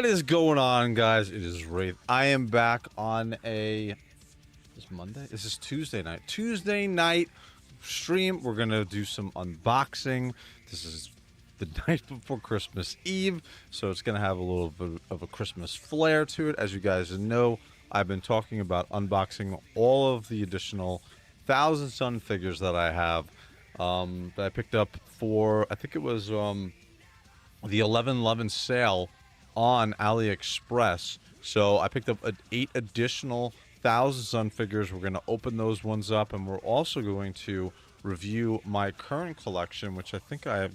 What is going on, guys? It is Wraith. I am back on a... Is Monday? This is Tuesday night. Tuesday night stream. We're going to do some unboxing. This is the night before Christmas Eve, so it's going to have a little bit of a Christmas flair to it. As you guys know, I've been talking about unboxing all of the additional Thousand Son figures that I have that I picked up for, I think it was the 11/11 sale on AliExpress. So I picked up 8 additional Thousand Son figures. We're going to open those ones up, and we're also going to review my current collection, which I think I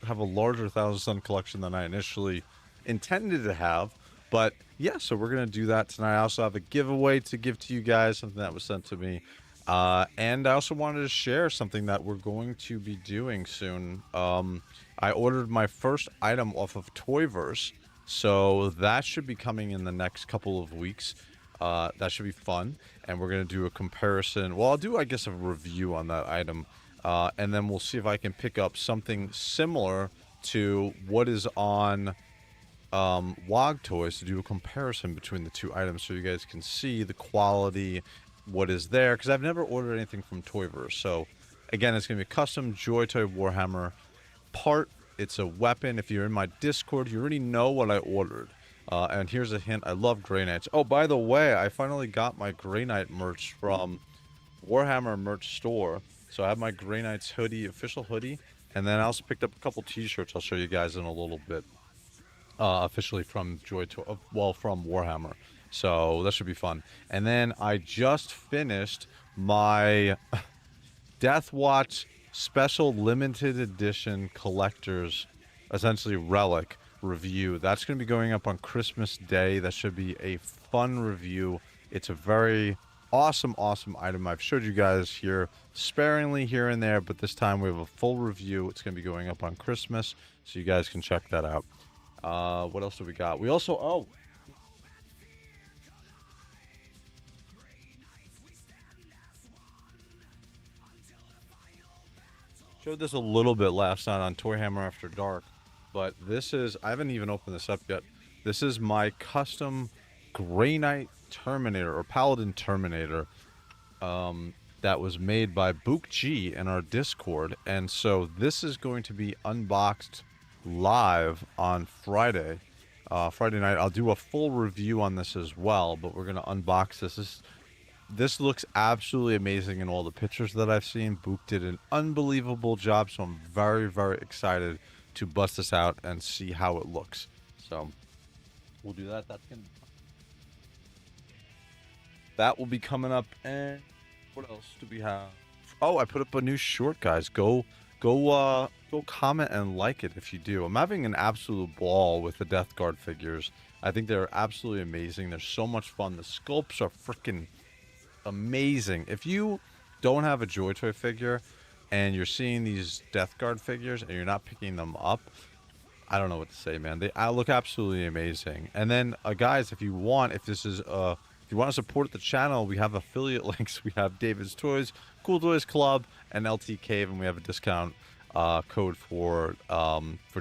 have a larger Thousand Son collection than I initially intended to have. But yeah, so we're going to do that tonight. I also have a giveaway to give to you guys, something that was sent to me. And I also wanted to share something that we're going to be doing soon. I ordered my first item off of Toyverse, so that should be coming in the next couple of weeks. That should be fun, and we're going to do a comparison. Well, I'll do, I guess, a review on that item, and then we'll see if I can pick up something similar to what is on WOG Toys to do a comparison between the two items so you guys can see the quality, what is there, because I've never ordered anything from Toyverse. So again, it's going to be a custom JOYTOY Warhammer part. It's a weapon. If you're in my Discord, you already know what I ordered. And here's a hint. I love Grey Knights. Oh, by the way, I finally got my Grey Knight merch from Warhammer merch store. So I have my Grey Knights hoodie, official hoodie. And then I also picked up a couple t-shirts I'll show you guys in a little bit. Officially from JOYTOY, well, from Warhammer. So that should be fun. And then I just finished my Death Watch special limited edition collector's, essentially relic review. That's going to be going up on Christmas Day. That should be a fun review. It's a very awesome item. I've showed you guys here sparingly here and there, but this time we have a full review. It's going to be going up on Christmas, so you guys can check that out. What else do we got? We also, showed this a little bit last night on Toy Hammer After Dark, but this is, I haven't even opened this up yet. This is my custom Grey Knight Terminator, or Paladin Terminator, that was made by Book G in our Discord. And so this is going to be unboxed live on Friday. Friday night. I'll do a full review on this as well, but we're going to unbox this. This looks absolutely amazing in all the pictures that I've seen. Book did an unbelievable job, so I'm very, very excited to bust this out and see how it looks. So we'll do that. That will be coming up. And what else do we have? Oh, I put up a new short, guys. Go comment and like it if you do. I'm having an absolute ball with the Death Guard figures. I think they're absolutely amazing. They're so much fun. The sculpts are freaking amazing. If you don't have a JOYTOY figure and you're seeing these Death Guard figures and you're not picking them up, I don't know what to say, man. They look absolutely amazing. And then guys, if you want to support the channel, we have affiliate links. We have David's Toys, Cool Toys Club, and LT Cave, and we have a discount code for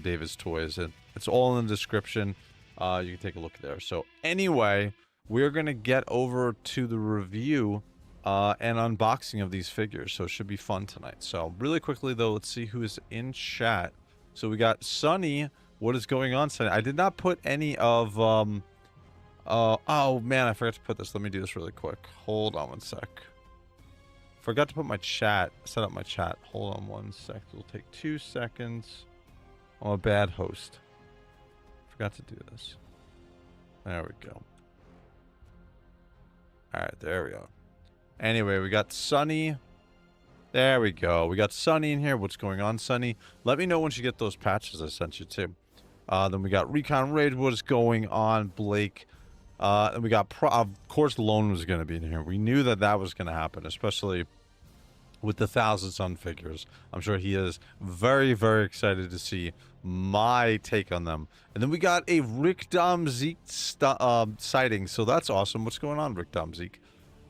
David's Toys, and it's all in the description. You can take a look there. So anyway, we're gonna get over to the review and unboxing of these figures, so it should be fun tonight. So really quickly though, let's see who is in chat. So we got Sunny. What is going on, Sunny? I did not put any of oh man, I forgot to put this. Let me do this really quick. Hold on one sec. Forgot to put my chat, set up my chat. Hold on one sec. It'll take 2 seconds. I'm a bad host. Forgot to do this. There we go. Alright, there we go. Anyway, we got Sunny. There we go. We got Sunny in here. What's going on, Sunny? Let me know once you get those patches I sent you too. Then we got Recon Raid. What is going on, Blake? And we got, of course, Lone was going to be in here. We knew that was going to happen, especially with the Thousand Son figures. I'm sure he is very, very excited to see my take on them. And then we got a Rick Dom Zeke sighting, so that's awesome. What's going on, Rick Dom Zeke?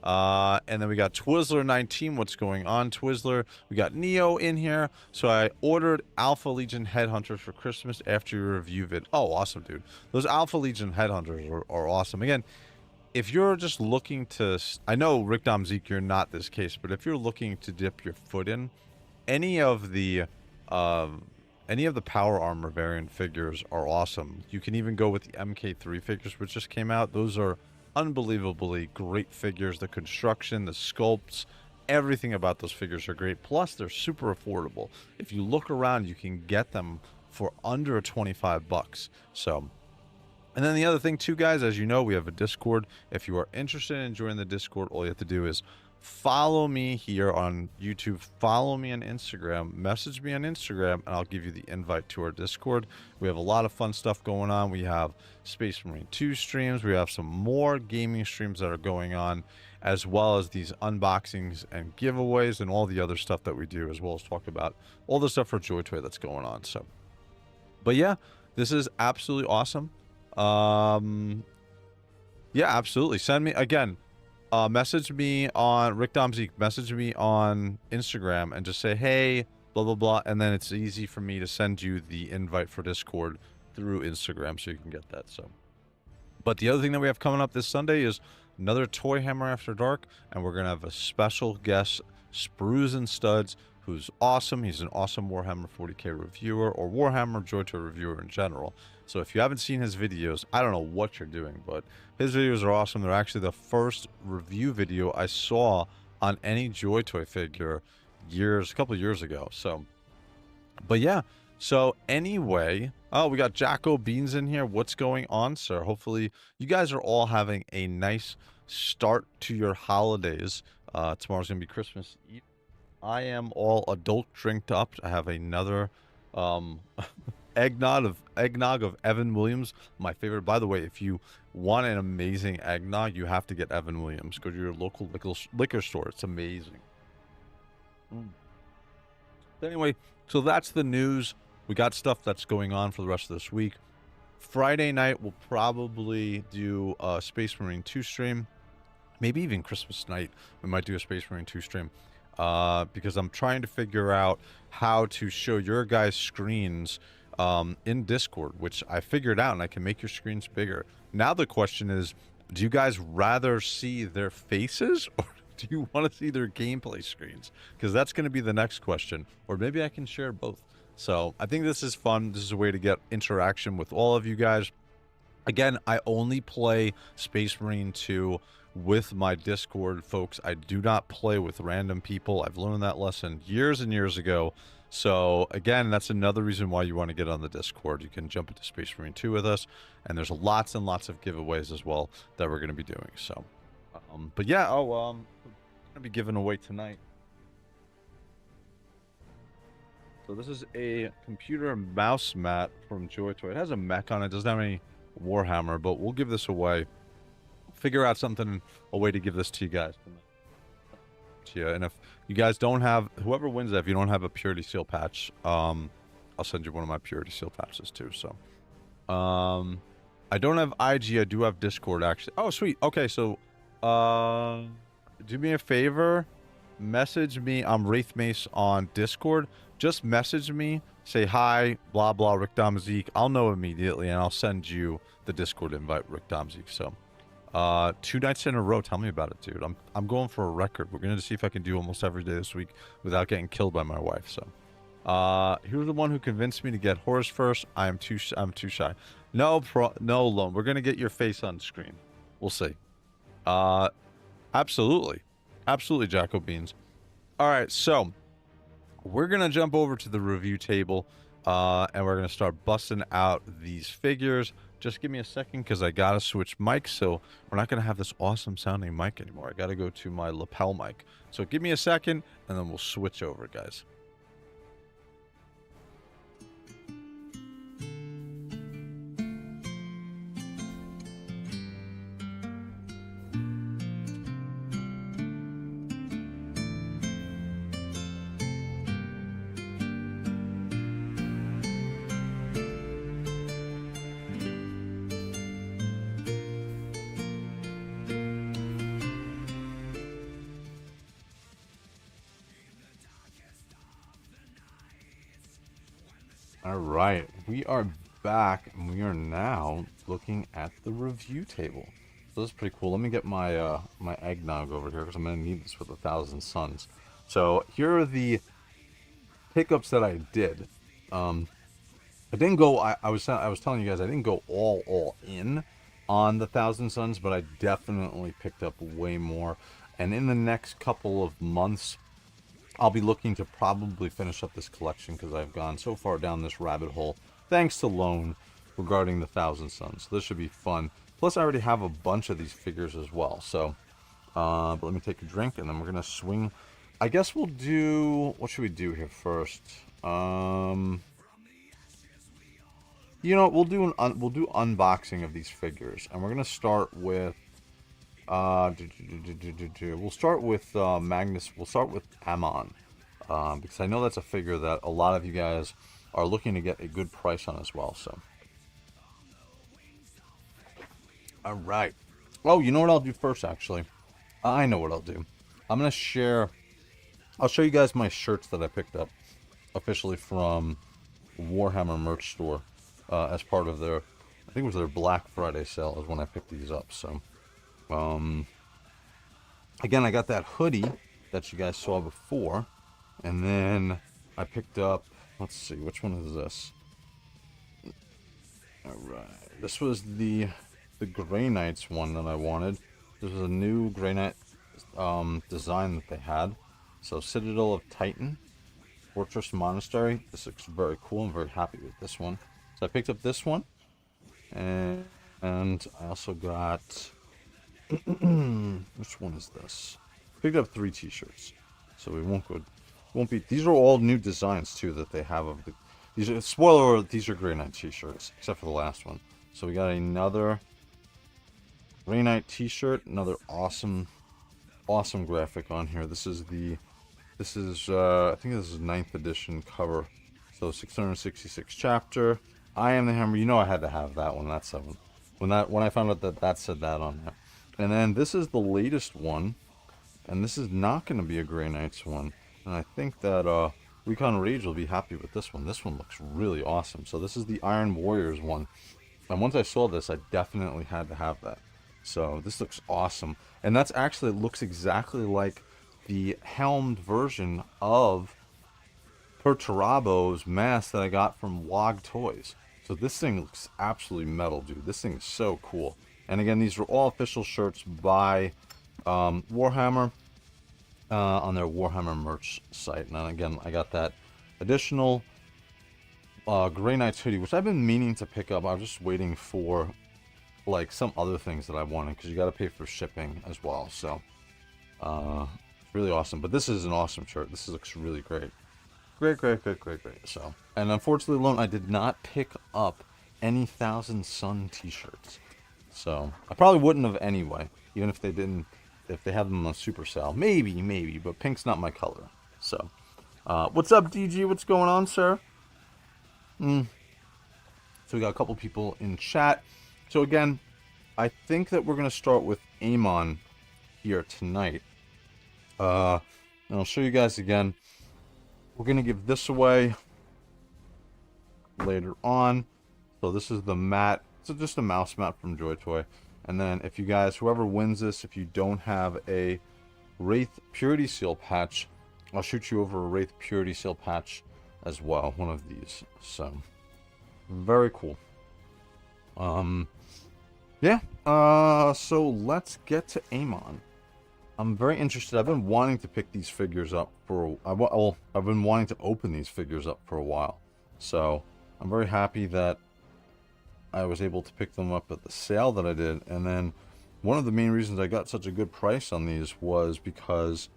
And then we got Twizzler 19. What's going on, Twizzler? We got Neo in here. So I ordered Alpha Legion Headhunters for Christmas after your review vid. Oh, awesome, dude. Those Alpha Legion Headhunters are awesome. Again, if you're just looking to... I know, Rick Dom Zeke, you're not this case, but if you're looking to dip your foot in, any of the power armor variant figures are awesome. You can even go with the MK3 figures, which just came out. Those are unbelievably great figures. The construction, the sculpts, everything about those figures are great. Plus, they're super affordable. If you look around, you can get them for under 25 bucks. So, and then the other thing too, guys, as you know, we have a Discord. If you are interested in joining the Discord, all you have to do is follow me here on YouTube, follow me on Instagram, message me on Instagram, and I'll give you the invite to our Discord. We have a lot of fun stuff going on. We have Space Marine 2 streams. We have some more gaming streams that are going on, as well as these unboxings and giveaways and all the other stuff that we do, as well as talk about all the stuff for JOYTOY that's going on. So, but yeah, this is absolutely awesome. Yeah, absolutely. Send me, again, message me on Rick Dom Zeke, message me on Instagram and just say, hey, blah, blah, blah. And then it's easy for me to send you the invite for Discord through Instagram so you can get that. So, but the other thing that we have coming up this Sunday is another Toy Hammer After Dark. And we're going to have a special guest, Sprues and Studs, who's awesome. He's an awesome Warhammer 40k reviewer, or Warhammer JOYTOY reviewer in general. So if you haven't seen his videos, I don't know what you're doing, but his videos are awesome. They're actually the first review video I saw on any JOYTOY figure a couple of years ago. So, but yeah. So anyway, oh, we got Jacko Beans in here. What's going on, sir? Hopefully you guys are all having a nice start to your holidays. Tomorrow's gonna be Christmas Eve. I am all adult drinked up. I have another eggnog of Evan Williams, my favorite. By the way, if you want an amazing eggnog, you have to get Evan Williams. Go to your local liquor store. It's amazing. Anyway, so that's the news. We got stuff that's going on for the rest of this week. Friday night, we'll probably do a Space Marine 2 stream. Maybe even Christmas night, we might do a Space Marine 2 stream. Because I'm trying to figure out how to show your guys' screens in Discord, which I figured out, and I can make your screens bigger. Now the question is, do you guys rather see their faces, or do you want to see their gameplay screens? Because that's going to be the next question. Or maybe I can share both. So I think this is fun. This is a way to get interaction with all of you guys. Again, I only play Space Marine 2 with my Discord folks. I do not play with random people. I've learned that lesson years and years ago. So again, that's another reason why you want to get on the Discord. You can jump into Space Marine 2 with us, and there's lots and lots of giveaways as well that we're going to be doing. So, but yeah, I'm going to be giving away tonight. So this is a computer mouse mat from JOYTOY. It has a mech on it. It doesn't have any Warhammer, but we'll give this away. Figure out something, a way to give this to you guys. Yeah, and if you guys don't have, whoever wins that, if you don't have a Purity Seal patch, I'll send you one of my Purity Seal patches too. So, I don't have IG. I do have Discord actually. Oh, sweet. Okay, so, do me a favor, message me. I'm WraithMace on Discord. Just message me, say hi, blah blah, Rick Dom Zeke. I'll know immediately, and I'll send you the Discord invite, Rick Dom Zeke. So. 2 nights in a row. Tell me about it, dude. I'm going for a record. We're gonna see if I can do almost every day this week without getting killed by my wife. So, here's the one who convinced me to get Horus first. I'm too shy. No, Lone. We're gonna get your face on screen. We'll see. Absolutely, Jacko Beans. All right, so we're gonna jump over to the review table, and we're gonna start busting out these figures. Just give me a second because I gotta switch mics, so we're not gonna have this awesome sounding mic anymore. I gotta go to my lapel mic. So give me a second, and then we'll switch over, guys. All right, we are back, and we are now looking at the review table. So this is pretty cool. Let me get my my eggnog over here because I'm gonna need this for the Thousand Sons. So here are the pickups that I did. I didn't go. I was telling you guys I didn't go all in on the Thousand Sons, but I definitely picked up way more. And in the next couple of months, I'll be looking to probably finish up this collection because I've gone so far down this rabbit hole, thanks to Lone, regarding the Thousand Sons. So this should be fun. Plus, I already have a bunch of these figures as well. So, but let me take a drink, and then we're gonna swing. I guess we'll do. What should we do here first? You know, we'll do unboxing of these figures, and we're gonna start with. We'll start with Magnus. We'll start with Amon, because I know that's a figure that a lot of you guys are looking to get a good price on as well. So, all right. Oh, you know what I'll do first? Actually, I know what I'll do. I'm gonna share. I'll show you guys my shirts that I picked up officially from Warhammer merch store as part of their. I think it was their Black Friday sale is when I picked these up. So. Again, I got that hoodie that you guys saw before, and then I picked up, let's see, which one is this? Alright, this was the Grey Knights one that I wanted. This was a new Grey Knight design that they had. So, Citadel of Titan, Fortress Monastery. This looks very cool. I'm very happy with this one. So I picked up this one, and I also got... which one is this? Picked up 3 t-shirts, so we won't be. These are all new designs too that they have of the. These are spoiler alert, these are Grey Knight t-shirts except for the last one. So we got another Grey Knight t-shirt, another awesome graphic on here. This is I think this is 9th edition cover. So 666 chapter. I Am the Hammer. You know I had to have that one. That's 7. When I found out that said that on there. And then this is the latest one, and this is not going to be a Grey Knights one. And I think that Recon Rage will be happy with this one. This one looks really awesome. So this is the Iron Warriors one. And once I saw this, I definitely had to have that. So this looks awesome. And that's actually looks exactly like the helmed version of Perturabo's mask that I got from WOG Toys. So this thing looks absolutely metal, dude. This thing is so cool. And again, these are all official shirts by Warhammer on their Warhammer merch site. And again, I got that additional Grey Knights hoodie, which I've been meaning to pick up. I was just waiting for like some other things that I wanted because you got to pay for shipping as well. So it's really awesome. But this is an awesome shirt. This looks really great. Great. So, and unfortunately, Lone, I did not pick up any Thousand Son t-shirts. So I probably wouldn't have anyway, even if they didn't, if they have them on super sale. Maybe, but pink's not my color. So, what's up, DG? What's going on, sir? So we got a couple people in chat. So again, I think that we're gonna start with Amon here tonight. And I'll show you guys again. We're gonna give this away later on. So this is the mat. So just a mouse mat from JOYTOY. And then if you guys, whoever wins this, if you don't have a Wraith Purity Seal patch, I'll shoot you over a Wraith Purity Seal patch as well. One of these. So, very cool. Yeah. So let's get to Amon. I'm very interested. I've been wanting to pick these figures up for... I've been wanting to open these figures up for a while. So, I'm very happy that I was able to pick them up at the sale that I did. And then one of the main reasons I got such a good price on these was because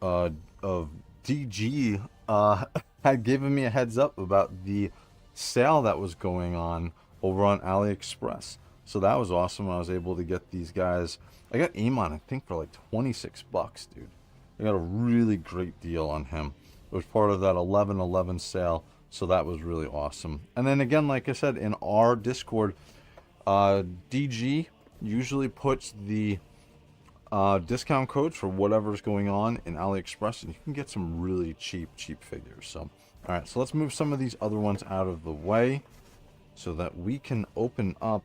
of DG had given me a heads up about the sale that was going on over on AliExpress. So that was awesome. I was able to get these guys. I got Amon, I think, for like 26 bucks, dude. I got a really great deal on him. It was part of that 11/11 sale. So that was really awesome. And then again, like I said, in our Discord, DG usually puts the discount codes for whatever's going on in AliExpress, and you can get some really cheap figures. So, all right, so let's move some of these other ones out of the way so that we can open up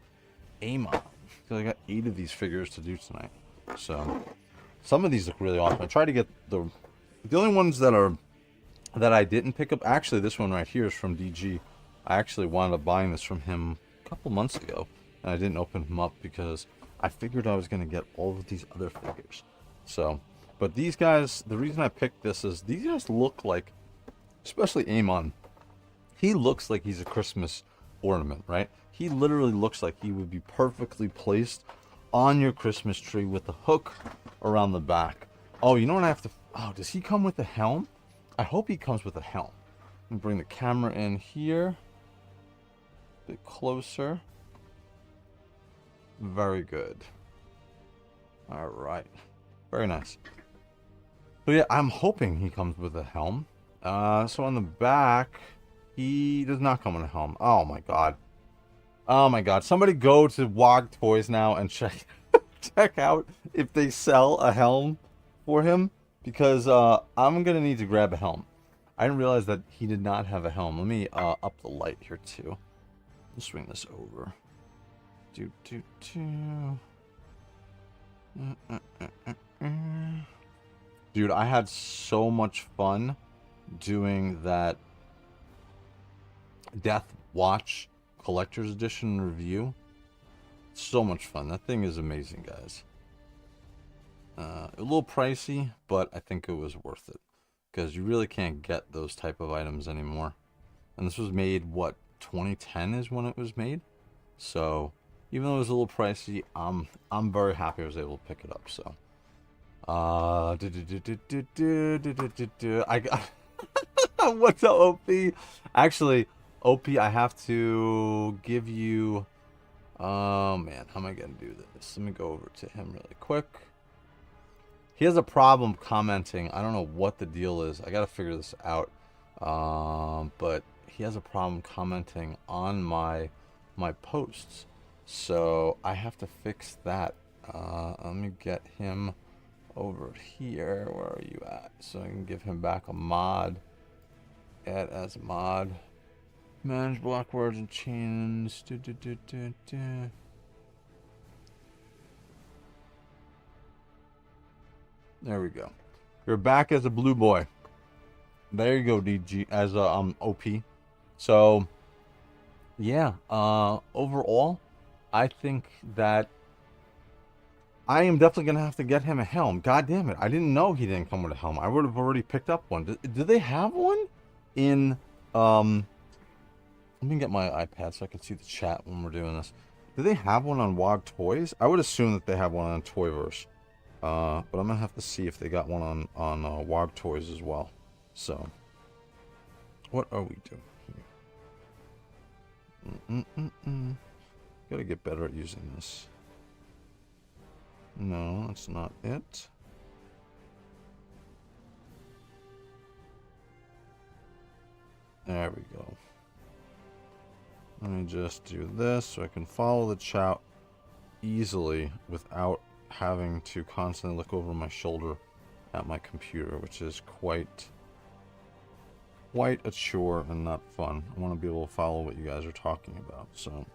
Amon. So I got 8 of these figures to do tonight. So some of these look really awesome. I tried to get the only ones that I didn't pick up. Actually, this one right here is from DG. I actually wound up buying this from him a couple months ago, and I didn't open him up because I figured I was going to get all of these other figures. So, but these guys, the reason I picked this is these guys look like, especially Amon, he looks like he's a Christmas ornament, right? He literally looks like he would be perfectly placed on your Christmas tree with the hook around the back. Oh, you know what I have to... Oh, does he come with a helm? I hope he comes with a helm. Let me bring the camera in here. A bit closer. Very good. All right. Very nice. So yeah, I'm hoping he comes with a helm. So on the back, he does not come with a helm. Oh my god. Oh my god. Somebody go to WOG Toys now and check out if they sell a helm for him. Because I'm going to need to grab a helm. I didn't realize that he did not have a helm. Let me up the light here too. Let's swing this over. Dude, I had so much fun doing that Death Watch Collector's Edition review. So much fun. That thing is amazing, guys. A little pricey, but I think it was worth it. Because you really can't get those type of items anymore. And this was made, what, 2010 is when it was made? So, even though it was a little pricey, I'm very happy I was able to pick it up, so. I got... What's up, OP? Actually, OP, I have to give you... Oh, man, how am I going to do this? Let me go over to him really quick. He has a problem commenting. I don't know what the deal is. I got to figure this out. But he has a problem commenting on my posts. So I have to fix that. Let me get him over here. Where are you at? So I can give him back a mod. Add as a mod. Manage block words and chains. There we go. You're back as a blue boy. There you go, DG, as a OP. So, yeah. Overall, I think that I am definitely gonna have to get him a helm. God damn it! I didn't know he didn't come with a helm. I would have already picked up one. Do they have one in? Let me get my iPad so I can see the chat when we're doing this. Do they have one on WOG Toys? I would assume that they have one on Toyverse. But I'm gonna have to see if they got one on WOG Toys as well. So, what are we doing here? Gotta get better at using this. No, that's not it. There we go. Let me just do this so I can follow the chat easily without having to constantly look over my shoulder at my computer, which is quite a chore and not fun. I want to be able to follow what you guys are talking about. So,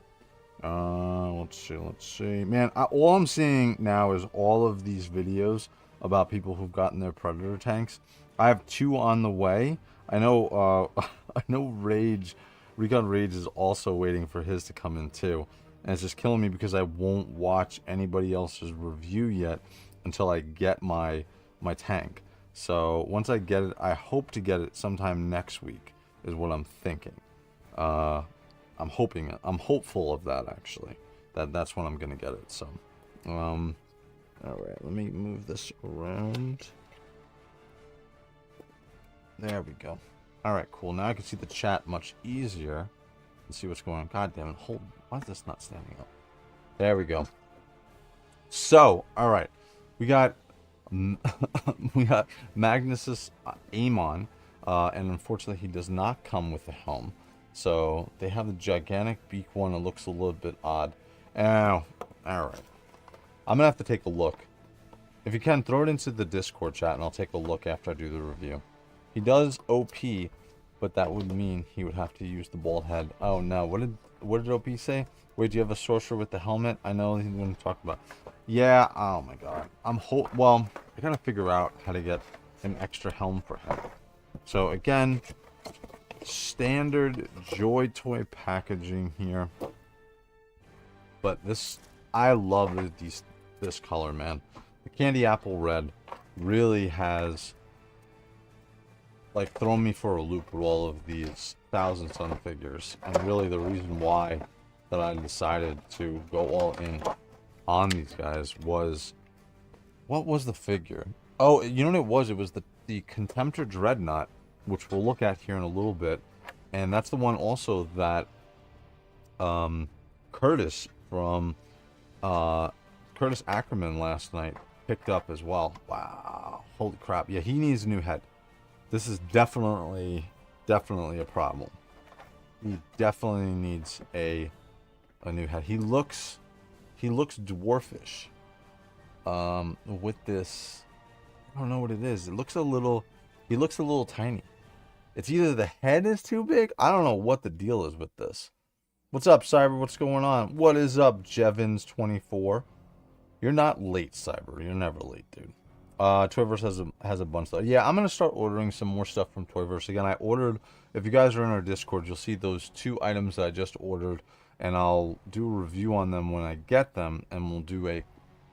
let's see. Man, all I'm seeing now is all of these videos about people who've gotten their Predator tanks. I have 2 on the way. I know, I know Recon Rage is also waiting for his to come in too. And it's just killing me because I won't watch anybody else's review yet until I get my tank. So once I get it, I hope to get it sometime next week is what I'm thinking. I'm hopeful of that actually. That's when I'm gonna get it. So, all right, let me move this around. There we go. All right, cool. Now I can see the chat much easier and see what's going on. God damn it! Why is this not standing up? There we go. So, all right, we got Magnus's Amon, and unfortunately, he does not come with a helm. So they have the gigantic beak one. It looks a little bit odd. Oh, all right. I'm gonna have to take a look If you can, throw it into the Discord chat, and I'll take a look after I do the review. He does OP, but that would mean he would have to use the bald head. Oh no, what did OP say? Wait, do you have a sorcerer with the helmet? I know he's going to talk about. Yeah, oh my god. Well, I gotta figure out how to get an extra helm for him. So again, standard JOYTOY packaging here. But this, I love this color, man. The candy apple red really has like thrown me for a loop with all of these Thousand Son figures, and really the reason why that I decided to go all in on these guys was, what was the figure? Oh, you know what it was? It was the Contemptor Dreadnought, which we'll look at here in a little bit, and that's the one also that Curtis from Curtis Ackerman last night picked up as well. Wow, holy crap! Yeah, he needs a new head. This is definitely a problem. He definitely needs a new head. He looks dwarfish. With this, I don't know what it is. He looks a little tiny. It's either the head is too big. I don't know what the deal is with this. What's up, Cyber? What's going on? What is up, Jevons24? You're not late, Cyber. You're never late, dude. Toyverse has a bunch though. Yeah, I'm gonna start ordering some more stuff from Toyverse again. I ordered. If you guys are in our Discord, you'll see those 2 items that I just ordered, and I'll do a review on them when I get them, and we'll do a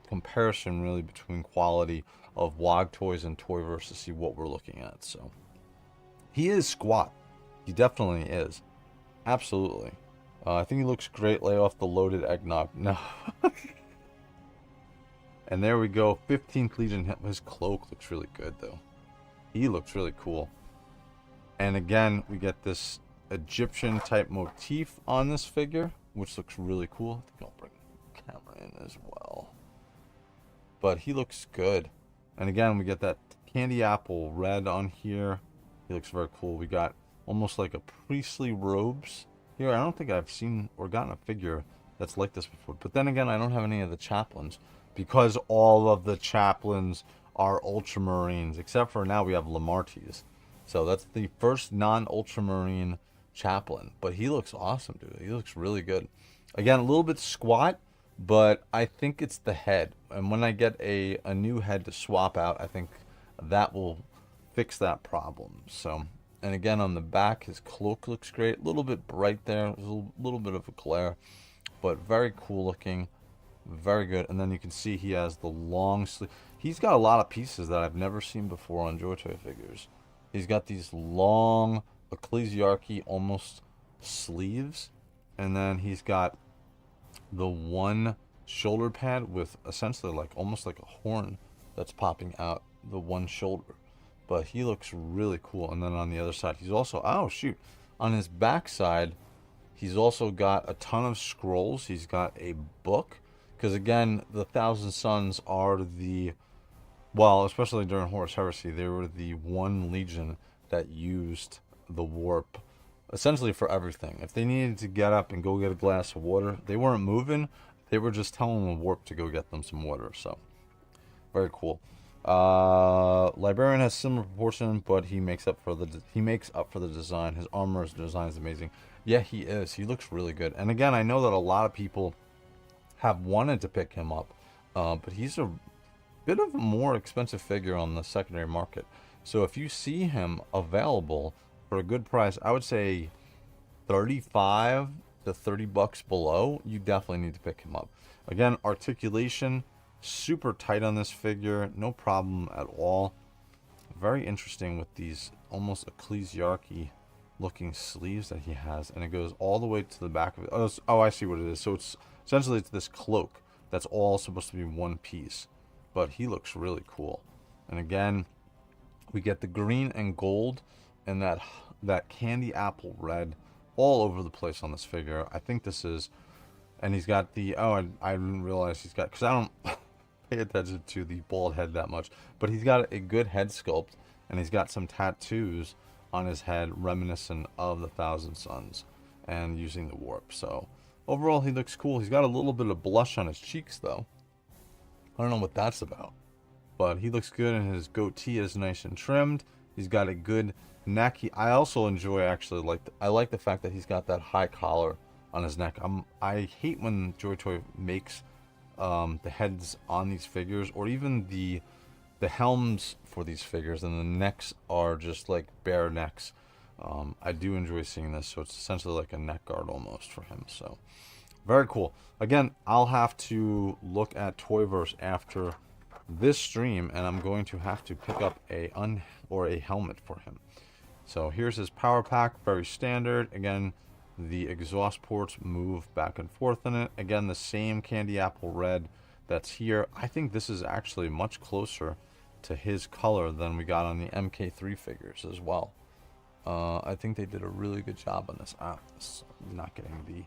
comparison really between quality of WOG Toys and Toyverse to see what we're looking at. So he is squat. He definitely is. Absolutely. I think he looks great. Lay off the loaded eggnog. No. And there we go. 15th Legion. His cloak looks really good, though. He looks really cool. And again, we get this Egyptian type motif on this figure, which looks really cool. I think I'll bring the camera in as well. But he looks good. And again, we get that candy apple red on here. He looks very cool. We got almost like a priestly robes here. I don't think I've seen or gotten a figure that's like this before. But then again, I don't have any of the chaplains, because all of the chaplains are ultramarines, except for now we have Lamarties. So that's the first non-ultramarine chaplain. But he looks awesome, dude. He looks really good. Again, a little bit squat, but I think it's the head. And when I get a new head to swap out, I think that will fix that problem. So, and again, on the back, his cloak looks great. A little bit bright there. There's a little bit of a glare, but very cool looking. Very good. And then you can see he has the long sleeve. He's got a lot of pieces that I've never seen before on JOYTOY figures. He's got these long ecclesiarchy almost sleeves, and then he's got the one shoulder pad with essentially like almost like a horn that's popping out the one shoulder. But he looks really cool. And then on the other side, he's also, oh shoot, on his back side, he's also got a ton of scrolls. He's got a book. Because again, the Thousand Sons are the, well, especially during Horus Heresy, they were the one legion that used the warp essentially for everything. If they needed to get up and go get a glass of water, they weren't moving. They were just telling the warp to go get them some water. So, very cool. Librarian has similar proportion, but he makes up for the design. His armor's design is amazing. Yeah, he is. He looks really good. And again, I know that a lot of people have wanted to pick him up, but he's a bit of a more expensive figure on the secondary market. So if you see him available for a good price, I would say 35 to 30 bucks below, you definitely need to pick him up. Again, articulation, super tight on this figure, no problem at all. Very interesting with these almost ecclesiarchy looking sleeves that he has, and it goes all the way to the back of it. Oh, I see what it is. So it's essentially it's this cloak that's all supposed to be one piece, but he looks really cool. And again, we get the green and gold and that candy apple red all over the place on this figure. I think this is, and he's got the, oh, I didn't realize he's got, because I don't pay attention to the bald head that much, but he's got a good head sculpt, and he's got some tattoos on his head reminiscent of the Thousand Sons and using the warp. So overall, he looks cool. He's got a little bit of blush on his cheeks, though. I don't know what that's about. but he looks good, and his goatee is nice and trimmed. He's got a good neck. I also enjoy, actually, I like the fact that he's got that high collar on his neck. I hate when JOYTOY makes the heads on these figures, or even the helms for these figures, and the necks are just like bare necks. I do enjoy seeing this, so it's essentially like a neck guard almost for him. So very cool. Again, I'll have to look at Toyverse after this stream, and I'm going to have to pick up a helmet for him. So here's his power pack, very standard. Again, the exhaust ports move back and forth in it. Again, the same candy apple red that's here. I think this is actually much closer to his color than we got on the MK3 figures as well. I think they did a really good job on this. This is not getting the...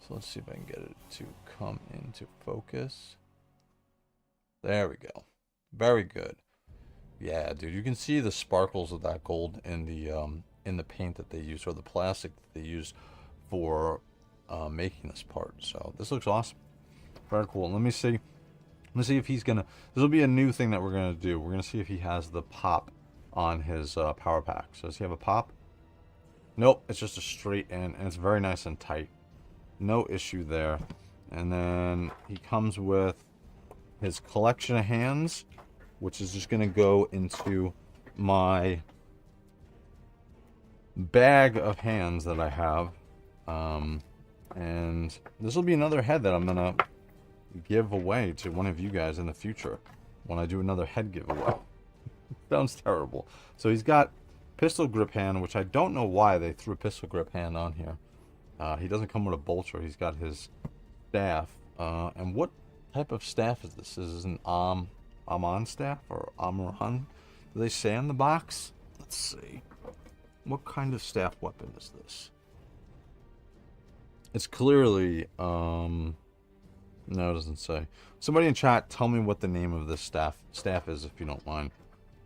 So let's see if I can get it to come into focus. There we go. Very good. Yeah, dude, you can see the sparkles of that gold in the paint that they use, or the plastic that they use for making this part. So this looks awesome. Very cool. Let me see if he's gonna... This will be a new thing that we're gonna do. We're gonna see if he has the pop on his power pack. So does he have a pop? Nope, it's just a straight in, and it's very nice and tight. No issue there. And then he comes with his collection of hands, which is just gonna go into my bag of hands that I have. And this will be another head that I'm gonna give away to one of you guys in the future when I do another head giveaway. Sounds terrible. So he's got pistol grip hand, which I don't know why they threw a pistol grip hand on here. He doesn't come with a bolter. He's got his staff. And what type of staff is this? Is this an Amon staff or Amran? Do they say on the box? Let's see. What kind of staff weapon is this? It's clearly, no, it doesn't say. Somebody in chat, tell me what the name of this staff is, if you don't mind.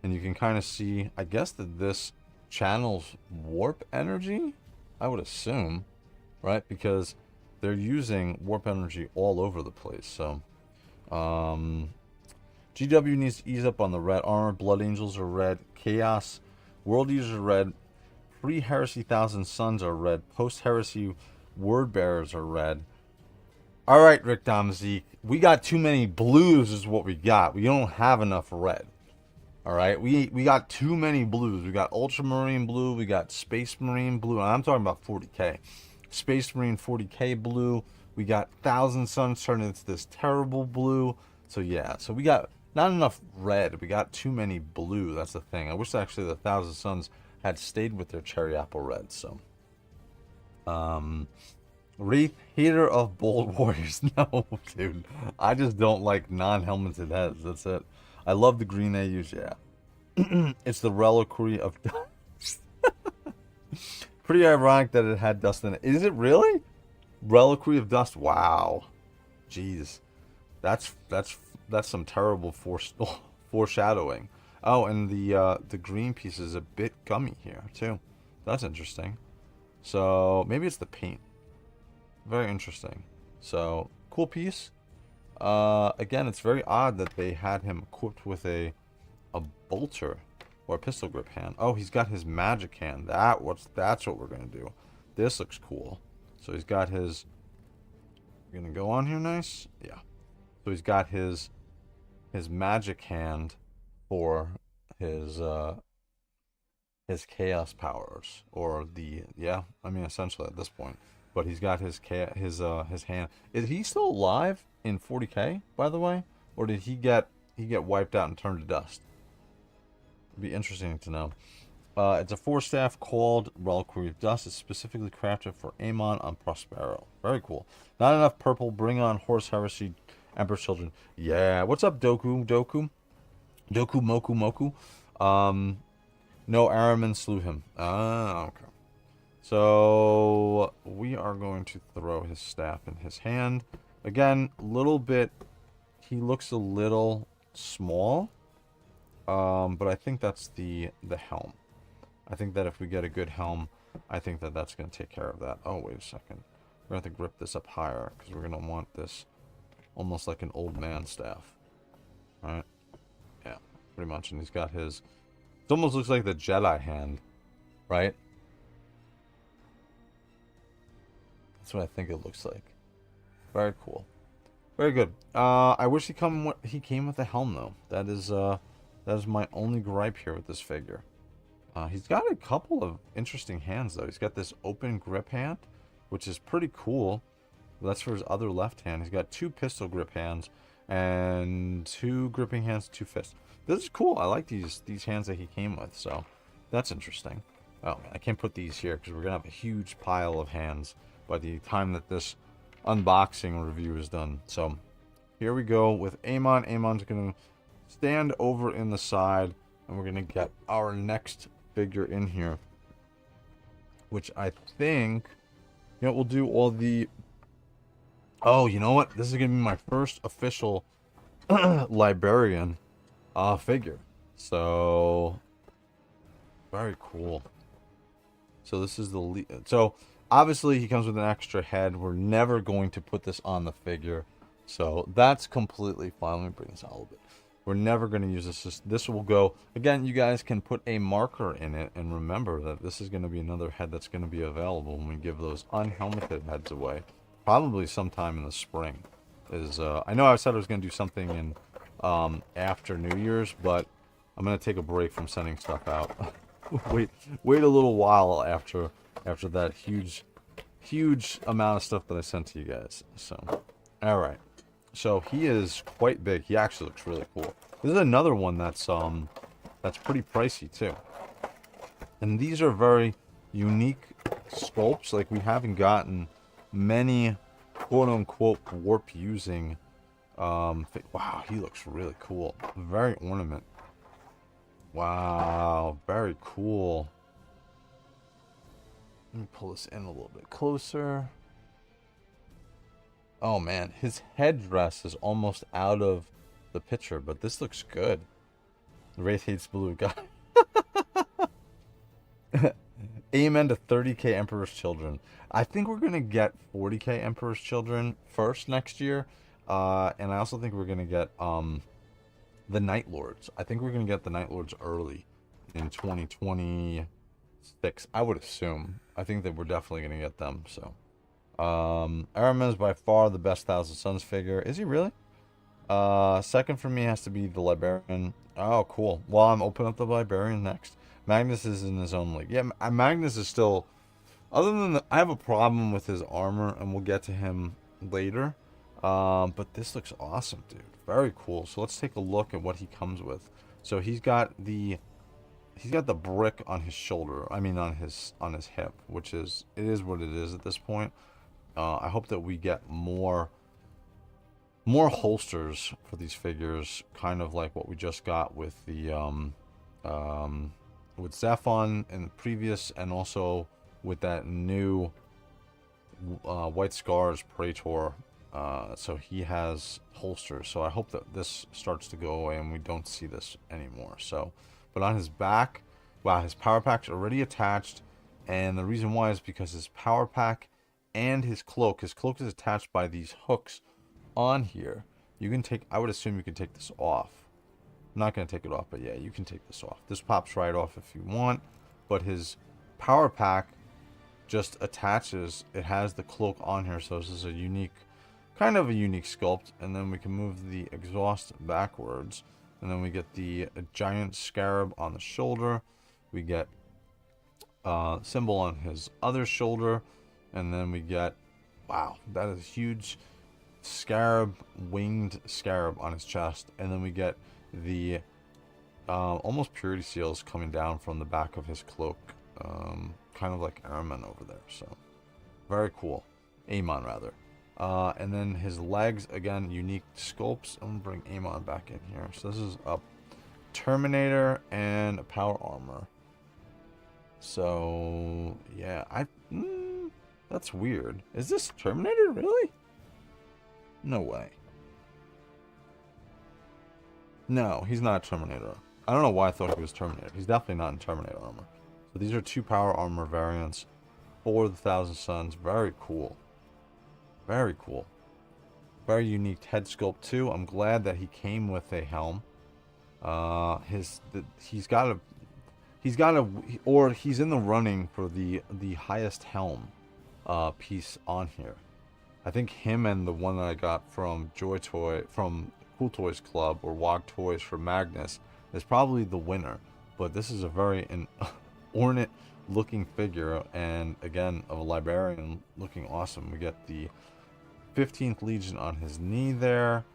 And you can kind of see, I guess, that this channels warp energy, I would assume, right? Because they're using warp energy all over the place. So, GW needs to ease up on the red armor. Blood Angels are red. Chaos World Eaters are red. Pre-Heresy Thousand Sons are red. Post-Heresy Word Bearers are red. All right, Rick Domzik, we got too many blues is what we got. We don't have enough red. All right, we got too many blues. We got Ultramarine blue. We got Space Marine blue. And I'm talking about 40K. Space Marine 40K blue. We got Thousand Sons turning into this terrible blue. So yeah, so we got not enough red. We got too many blue. That's the thing. I wish actually the Thousand Sons had stayed with their cherry apple red. So, Wraith, hater of bold warriors. No, dude. I just don't like non-helmeted heads. That's it. I love the green they use, yeah. It's the reliquary of dust. Pretty ironic that it had dust in it. Is it really? Reliquary of dust. Wow. Jeez. That's some terrible foreshadowing. Oh, and the green piece is a bit gummy here too. That's interesting. So maybe it's the paint. Very interesting. So cool piece. Again, it's very odd that they had him equipped with a bolter or a pistol grip hand. Oh, he's got his magic hand. That's what we're gonna do. This looks cool. So he's got his... We're gonna go on here nice? Yeah. So he's got his magic hand for his chaos powers, or I mean essentially at this point. But he's got his hand. Is he still alive in 40K, by the way, or did he get wiped out and turned to dust? It'd be interesting to know. It's a 4-staff called Reliquary of Dust. It's specifically crafted for Amon on Prospero. Very cool. Not enough purple. Bring on Horus Heresy, Emperor's Children. Yeah. What's up, Doku Moku? No, Araman slew him. Okay. So we are going to throw his staff in his hand. Again, little bit. He looks a little small. But I think that's the helm. I think that if we get a good helm, I think that that's going to take care of that. Oh, wait a second. We're going to have to grip this up higher, because we're going to want this almost like an old man staff. Alright? Yeah. pretty much. And he's got his... It almost looks like the Jedi hand, right? That's what I think it looks like. Very cool. Very good. I wish he came with a helm, though. That is my only gripe here with this figure. He's got a couple of interesting hands, though. He's got this open grip hand, which is pretty cool. That's for his other left hand. He's got 2 pistol grip hands and 2 gripping hands, 2 fists. This is cool. I like these hands that he came with, so that's interesting. Oh, man, I can't put these here because we're going to have a huge pile of hands by the time that this unboxing review is done. So here we go with Amon. Amon's going to stand over in the side, and we're going to get our next figure in here, which I think, you know, we'll do all the... Oh, you know what? This is going to be my first official librarian figure. So, very cool. So this is the... So, obviously, he comes with an extra head. We're never going to put this on the figure. So, that's completely fine. Let me bring this out a little bit. We're never going to use this. This will go... Again, you guys can put a marker in it. And remember that this is going to be another head that's going to be available when we give those unhelmeted heads away. Probably sometime in the spring. I know I said I was going to do something in after New Year's, but I'm going to take a break from sending stuff out. wait a little while after that huge amount of stuff that I sent to you guys. So, all right. So he is quite big. He actually looks really cool. This is another one that's pretty pricey too. And these are very unique sculpts. Like, we haven't gotten many quote-unquote warp using wow, he looks really cool. Very ornament. Wow, very cool. Let me pull this in a little bit closer. Oh man, his headdress is almost out of the picture, but this looks good. Wraith hates blue guy. Amen to 30k Emperor's Children. I think we're going to get 40k Emperor's Children first next year. And I also think we're going to get the Night Lords. I think we're going to get the Night Lords early in 2026. I would assume. I think that we're definitely going to get them. So, Araman is by far the best Thousand Sons figure. Is he really? Second for me has to be the Librarian. Oh, cool. Well, I'm opening up the Librarian next. Magnus is in his own league. Yeah, Magnus is still... Other than I have a problem with his armor, and we'll get to him later. But this looks awesome, dude. Very cool. So let's take a look at what he comes with. So he's got the brick on his shoulder. I mean, on his hip, which is... It is what it is at this point. I hope that we get more holsters for these figures, kind of like what we just got with the with Zephon in the previous, and also with that new White Scars Praetor. So he has holsters. So I hope that this starts to go away and we don't see this anymore. So, but on his back, wow, his power pack's already attached, and the reason why is because his power pack and his cloak is attached by these hooks on here. You can take, I would assume you can take this off. I'm not going to take it off, but yeah, you can take this off. This pops right off if you want, but his power pack just attaches. It has the cloak on here, so this is a unique, kind of a unique sculpt. And then we can move the exhaust backwards, and then we get the giant scarab on the shoulder. We get symbol on his other shoulder, and then we get, wow, that is huge scarab, winged scarab on his chest. And then we get the almost purity seals coming down from the back of his cloak, kind of like Araman over there. So very cool. Amon rather. And then his legs, again, unique sculpts. I'm gonna bring Amon back in here. So this is a Terminator and a power armor. So yeah, that's weird. Is this Terminator really? No way. No, he's not Terminator. I don't know why I thought he was Terminator. He's definitely not in Terminator armor. So these are two power armor variants for the Thousand Sons. Very cool. Very cool. Very unique head sculpt too. I'm glad that he came with a helm. He's in the running for the highest helm piece on here. I think him and the one that I got from from Cool Toys Club or Wog Toys for Magnus is probably the winner. But this is a very ornate looking figure, and again, of a librarian looking awesome. We get the 15th Legion on his knee there.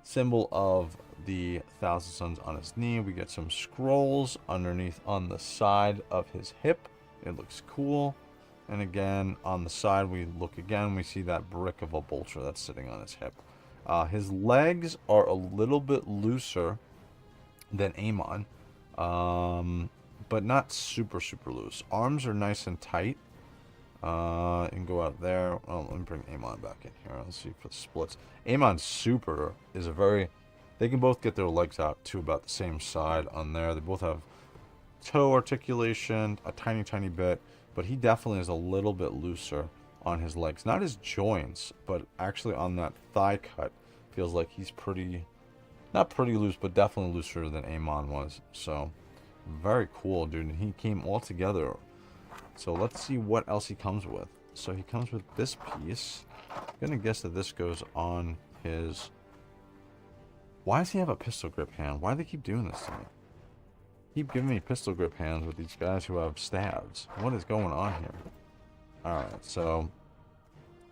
Symbol of the Thousand Sons on his knee. We get some scrolls underneath on the side of his hip. It looks cool. And again, on the side, we look again, we see that brick of a bolter that's sitting on his hip. His legs are a little bit looser than Amon, but not super, super loose. Arms are nice and tight. And go out there. Oh, let me bring Amon back in here. Let's see for the splits. Amon Super is a very... They can both get their legs out to about the same side on there. They both have toe articulation, a tiny, tiny bit. But he definitely is a little bit looser on his legs. Not his joints, but actually on that thigh cut. Feels like he's pretty... Not pretty loose, but definitely looser than Amon was. So, very cool, dude. And he came all together. So let's see what else he comes with. So he comes with this piece. I'm gonna guess that this goes on his... Why does he have a pistol grip hand? Why do they keep doing this to me? Keep giving me pistol grip hands with these guys who have stabs. What is going on here? Alright, so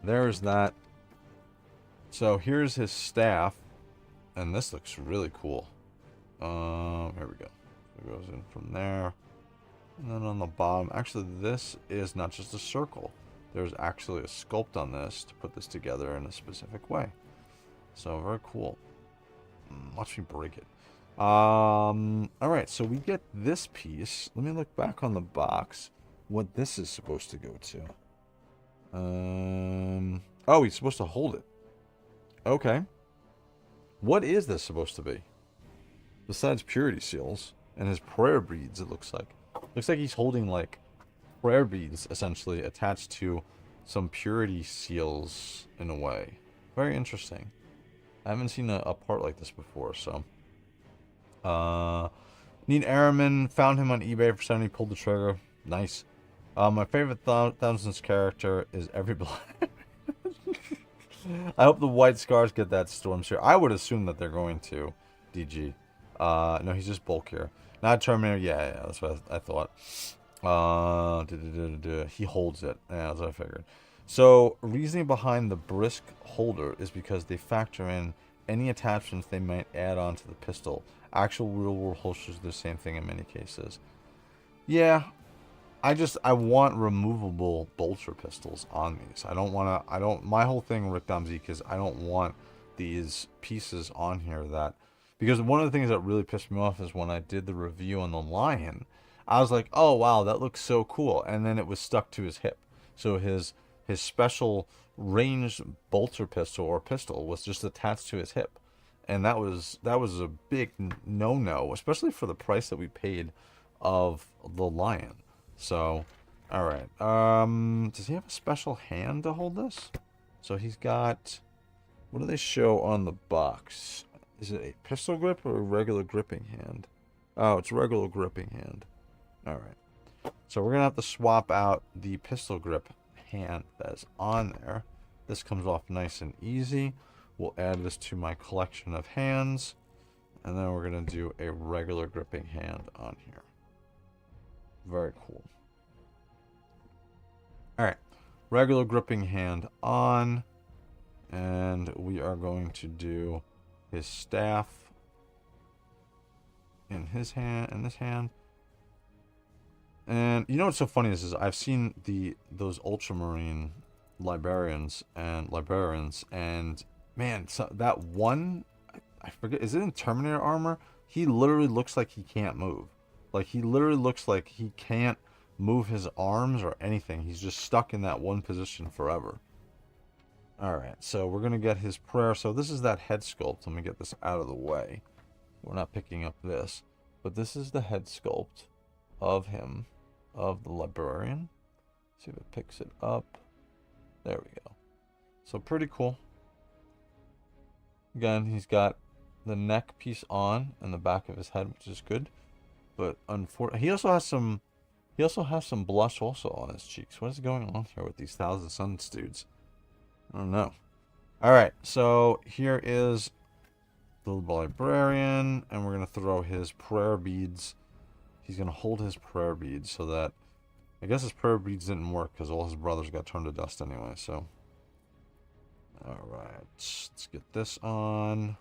there's that. So here's his staff. And this looks really cool. Here we go. It goes in from there. And then on the bottom, actually this is not just a circle. There's actually a sculpt on this to put this together in a specific way. So very cool. Watch me break it. Alright, so we get this piece. Let me look back on the box. What this is supposed to go to. Oh, he's supposed to hold it. Okay. What is this supposed to be? Besides purity seals and his prayer beads, it looks like. Looks like he's holding, like, prayer beads, essentially, attached to some purity seals, in a way. Very interesting. I haven't seen a part like this before, so... Need Airman, found him on eBay for 70, pulled the trigger. Nice. My favorite Thousands character is every black. I hope the White Scars get that Storm Sphere. I would assume that they're going to, DG. No, he's just bulkier. Not Terminator, yeah, that's what I thought. He holds it. Yeah, that's what I figured. So, reasoning behind the brisk holder is because they factor in any attachments they might add on to the pistol. Actual real-world holsters do the same thing in many cases. Yeah, I want removable bolter pistols on these. My whole thing, Rick Domzik, is I don't want these pieces on here that... Because one of the things that really pissed me off is when I did the review on the Lion, I was like, oh wow, that looks so cool. And then it was stuck to his hip. So his special ranged bolter pistol or pistol was just attached to his hip. And that was a big no-no, especially for the price that we paid of the Lion. So, alright. Does he have a special hand to hold this? So he's got... What do they show on the box? Is it a pistol grip or a regular gripping hand? Oh, it's a regular gripping hand. Alright. So we're going to have to swap out the pistol grip hand that's on there. This comes off nice and easy. We'll add this to my collection of hands. And then we're going to do a regular gripping hand on here. Very cool. Alright. Regular gripping hand on. And we are going to do his staff in his hand, in this hand. And you know what's so funny is I've seen those ultramarine librarians, and man, so that one, I forget, is it in Terminator armor? He literally looks like he can't move. Like, he literally looks like he can't move his arms or anything. He's just stuck in that one position forever. Alright, so we're going to get his prayer. So this is that head sculpt. Let me get this out of the way. We're not picking up this. But this is the head sculpt of him, of the librarian. See if it picks it up. There we go. So pretty cool. Again, he's got the neck piece on and the back of his head, which is good. But unfortunately, he also has some blush also on his cheeks. What is going on here with these Thousand Sons dudes? I don't know. All right, so here is the librarian, and we're gonna throw his prayer beads. He's gonna hold his prayer beads so that, I guess his prayer beads didn't work because all his brothers got turned to dust anyway. So, all right, let's get this on.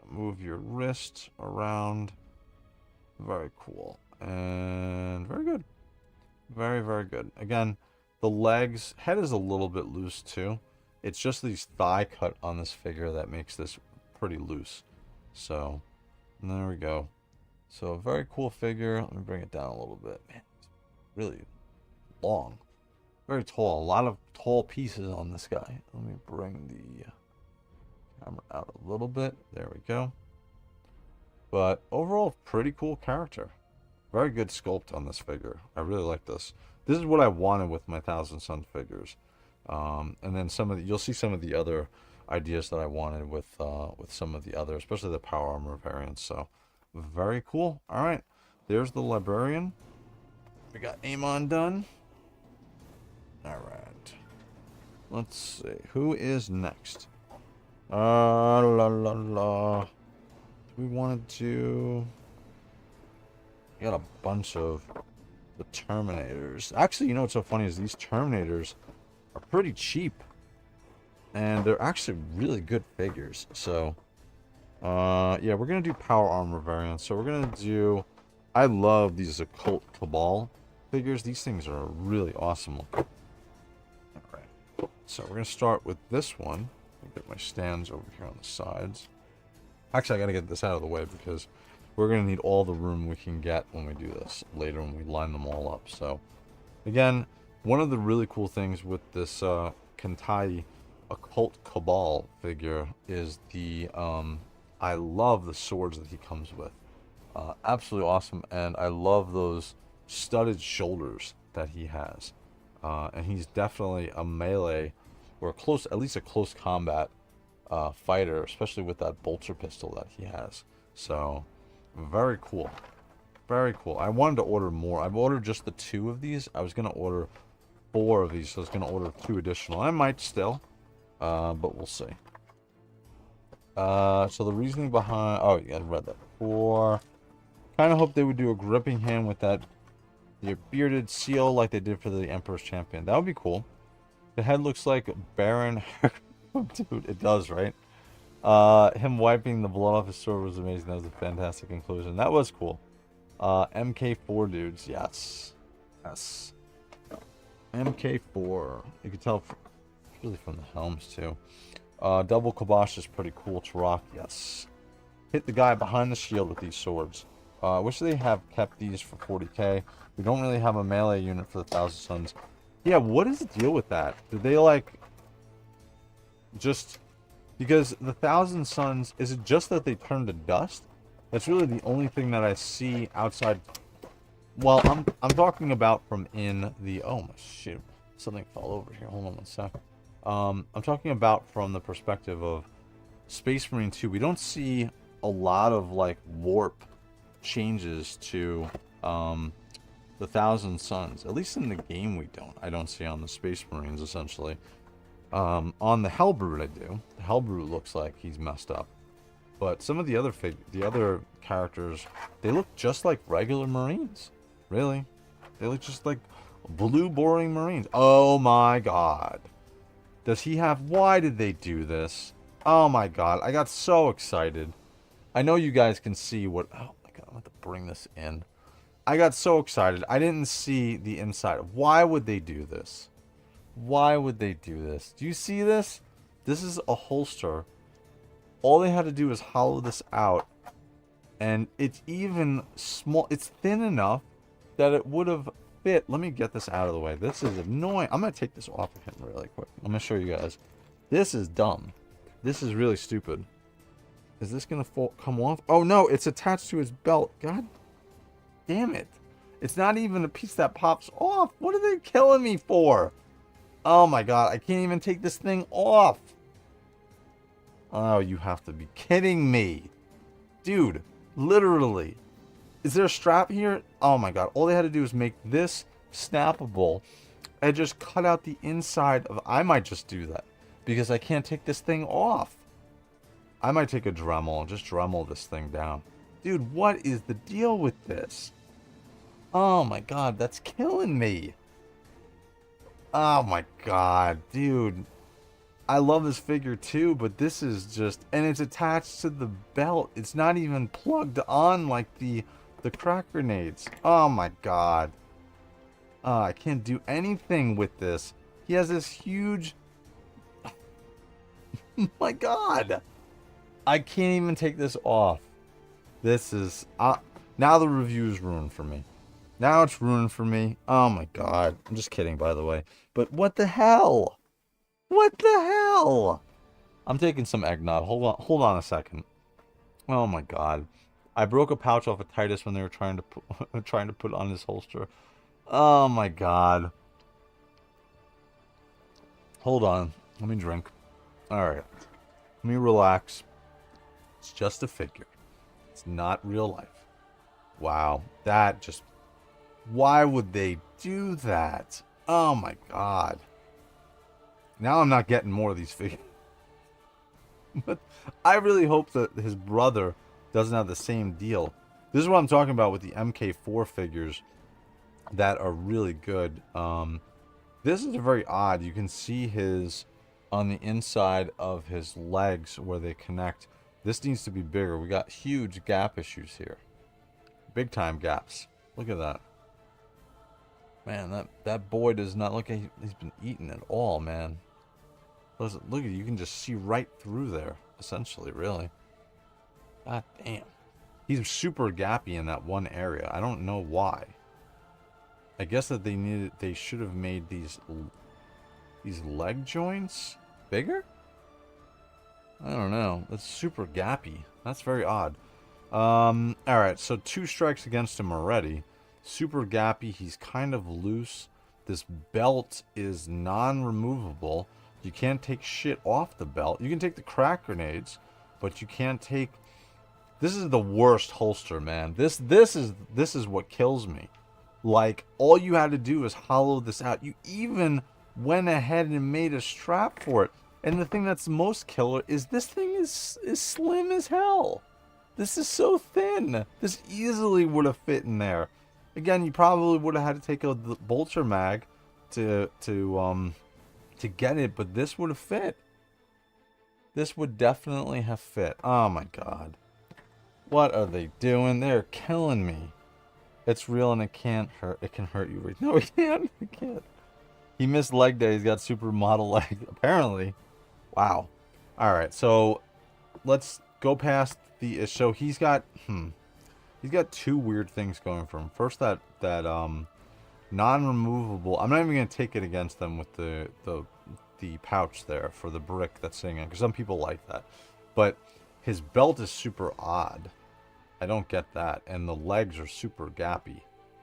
Move your wrist around. Very cool and very good. Very, very good. Again, the legs, head is a little bit loose too. It's just these thigh cut on this figure that makes this pretty loose. So, there we go. So, a very cool figure. Let me bring it down a little bit. Man, it's really long. Very tall. A lot of tall pieces on this guy. Let me bring the camera out a little bit. There we go. But overall, pretty cool character. Very good sculpt on this figure. I really like this. This is what I wanted with my Thousand Sons figures. And then you'll see some of the other ideas that I wanted with some of the other, especially the power armor variants. So very cool. All right, there's the librarian. We got Amon done. All right. Let's see who is next. La la la. We wanted to. We got a bunch of the Terminators. Actually, you know what's so funny is these Terminators are pretty cheap, and they're actually really good figures. So, yeah, we're gonna do power armor variants. So we're gonna do. I love these Occult Cabal figures. These things are really awesome looking. All right. So we're gonna start with this one. Get my stands over here on the sides. Actually, I gotta get this out of the way because we're gonna need all the room we can get when we do this later when we line them all up. So, again, one of the really cool things with this Kentai Occult Cabal figure is the I love the swords that he comes with. Absolutely awesome, and I love those studded shoulders that he has. And he's definitely a melee or at least a close combat fighter, especially with that bolter pistol that he has. So, very cool. Very cool. I wanted to order more. I've ordered just the 2 of these. I was going to order 4 of these, so I was going to order 2 additional. I might still, but we'll see. So the reasoning behind... Oh, yeah, I read that before. Kind of hope they would do a gripping hand with that bearded seal like they did for the Emperor's Champion. That would be cool. The head looks like Baron... Dude, it does, right? Him wiping the blood off his sword was amazing. That was a fantastic inclusion. That was cool. MK4 dudes, yes. Yes. MK4. You can tell really from the helms, too. Double Kibosh is pretty cool to rock, yes. Hit the guy behind the shield with these swords. I wish they have kept these for 40k. We don't really have a melee unit for the Thousand Sons. Yeah, what is the deal with that? Did they, like... Just because the Thousand Sons, is it just that they turn to dust? That's really the only thing that I see outside. Well, I'm talking about from in the oh my shoot, something fell over here. Hold on one sec. I'm talking about from the perspective of Space Marine 2. We don't see a lot of like warp changes to the Thousand Sons. At least in the game, we don't. I don't see on the Space Marines essentially. On the Hellbrute, I do. The Hellbrute looks like he's messed up, but some of the other characters, they look just like regular Marines. Really, they look just like blue, boring Marines. Oh my God, does he have? Why did they do this? Oh my God, I got so excited. I know you guys can see what. Oh my God, I'm going to bring this in. I got so excited. I didn't see the inside. Why would they do this? Why would they do this? Do you see this? This is a holster. All they had to do is hollow this out. And it's even small. It's thin enough that it would have fit. Let me get this out of the way. This is annoying. I'm going to take this off of him really quick. I'm going to show you guys. This is dumb. This is really stupid. Is this going to come off? Oh, no. It's attached to his belt. God damn it. It's not even a piece that pops off. What are they killing me for? Oh my God, I can't even take this thing off. Oh, you have to be kidding me. Dude, literally. Is there a strap here? Oh my god. All they had to do is make this snappable and just cut out the inside of... I might just do that because I can't take this thing off. I might take a Dremel and just Dremel this thing down. Dude, what is the deal with this? Oh my god, that's killing me. Oh my god, dude. I love this figure too, but this is just... And it's attached to the belt. It's not even plugged on like the crack grenades. Oh my god. I can't do anything with this. He has this huge... my god. I can't even take this off. This is... now the review is ruined for me. Now it's ruined for me. Oh my god. I'm just kidding, by the way. But what the hell? What the hell? I'm taking some eggnog. Hold on a second. Oh my god. I broke a pouch off of Titus when they were trying to put on his holster. Oh my god. Hold on. Let me drink. Alright. Let me relax. It's just a figure. It's not real life. Wow. That just... Why would they do that? Oh my god. Now I'm not getting more of these figures. But I really hope that his brother doesn't have the same deal. This is what I'm talking about with the MK4 figures that are really good. This is very odd. You can see his... on the inside of his legs where they connect. This needs to be bigger. We got huge gap issues here. Big time gaps. Look at that. Man, that boy does not look like he's been eaten at all, man. Listen, look at you can just see right through there, essentially, really. God damn. He's super gappy in that one area. I don't know why. I guess that they should have made these leg joints bigger? I don't know. That's super gappy. That's very odd. Alright, so 2 strikes against him already. Super gappy. He's kind of loose. This belt is non-removable. You can't take shit off the belt. You can take the crack grenades, but you can't take... This is the worst holster, man. This is what kills me. Like, all you had to do is hollow this out. You even went ahead and made a strap for it. And the thing that's most killer is this thing is slim as hell. This is so thin. This easily would have fit in there. Again, you probably would have had to take a bolter mag to get it, but this would have fit. This would definitely have fit. Oh my god. What are they doing? They're killing me. It's real and it can't hurt. It can hurt you right now. It can't. It can't. He missed leg day. He's got super model leg. Apparently. Wow. Alright, so let's go past the... So he's got... He's got 2 weird things going for him. First, that non-removable... I'm not even going to take it against them with the pouch there for the brick that's sitting in, because some people like that. But his belt is super odd. I don't get that. And the legs are super gappy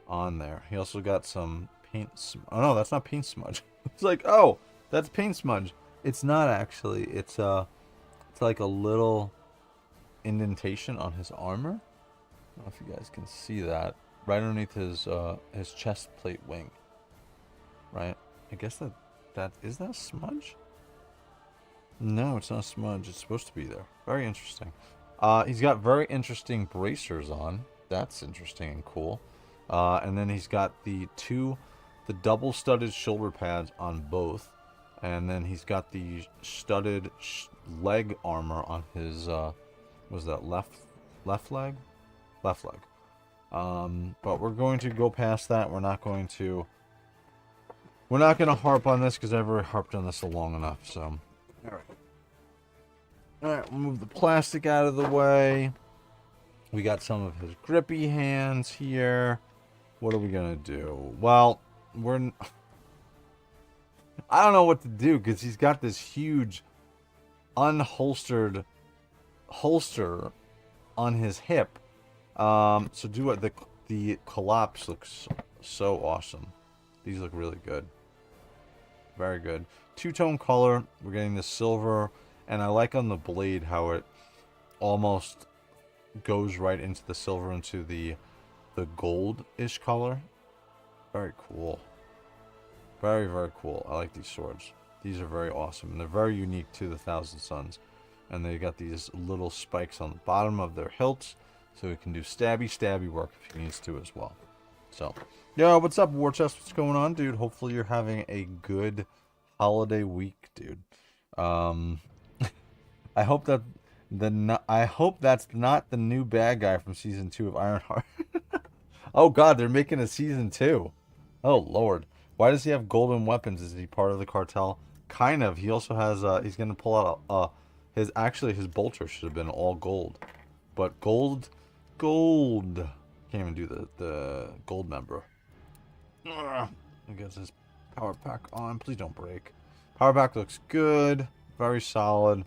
on there. He also got some paint... Oh, no, that's not paint smudge. It's like, oh, that's paint smudge. It's not actually. It's like a little indentation on his armor. I don't know if you guys can see that. Right underneath his chest plate wing. Right? I guess that is that smudge? No, it's not smudge. It's supposed to be there. Very interesting. He's got very interesting bracers on. That's interesting and cool. And then he's got the double studded shoulder pads on both. And then he's got the studded leg armor on his, was that left leg? Left leg. But we're going to go past that. We're not going to harp on this because I've already harped on this long enough. So, alright, we'll move the plastic out of the way. We got some of his grippy hands here. What are we gonna do? Well, I don't know what to do because he's got this huge unholstered holster on his hip. So do what the collapse looks so awesome. These look really good. Very good. 2-tone color. We're getting the silver And I like on the blade how it almost goes right into the silver, into the gold-ish color. Very cool. Very, very cool. I like these swords. These are very awesome. And they're very unique to the Thousand Sons. And they got these little spikes on the bottom of their hilts, so it can do stabby work if he needs to as well. So, yo, what's up, War Chest? What's going on, dude? Hopefully you're having a good holiday week, dude. I hope that I hope that's not the new bad guy from season 2 of Ironheart. Oh God, they're making a season 2. Oh Lord, why does he have golden weapons? Is he part of the cartel? Kind of. He also has. He's gonna pull out his bolter should have been all gold, but gold. Can't even do the gold member. I guess his power pack on. Please don't break. Power pack looks good. Very solid.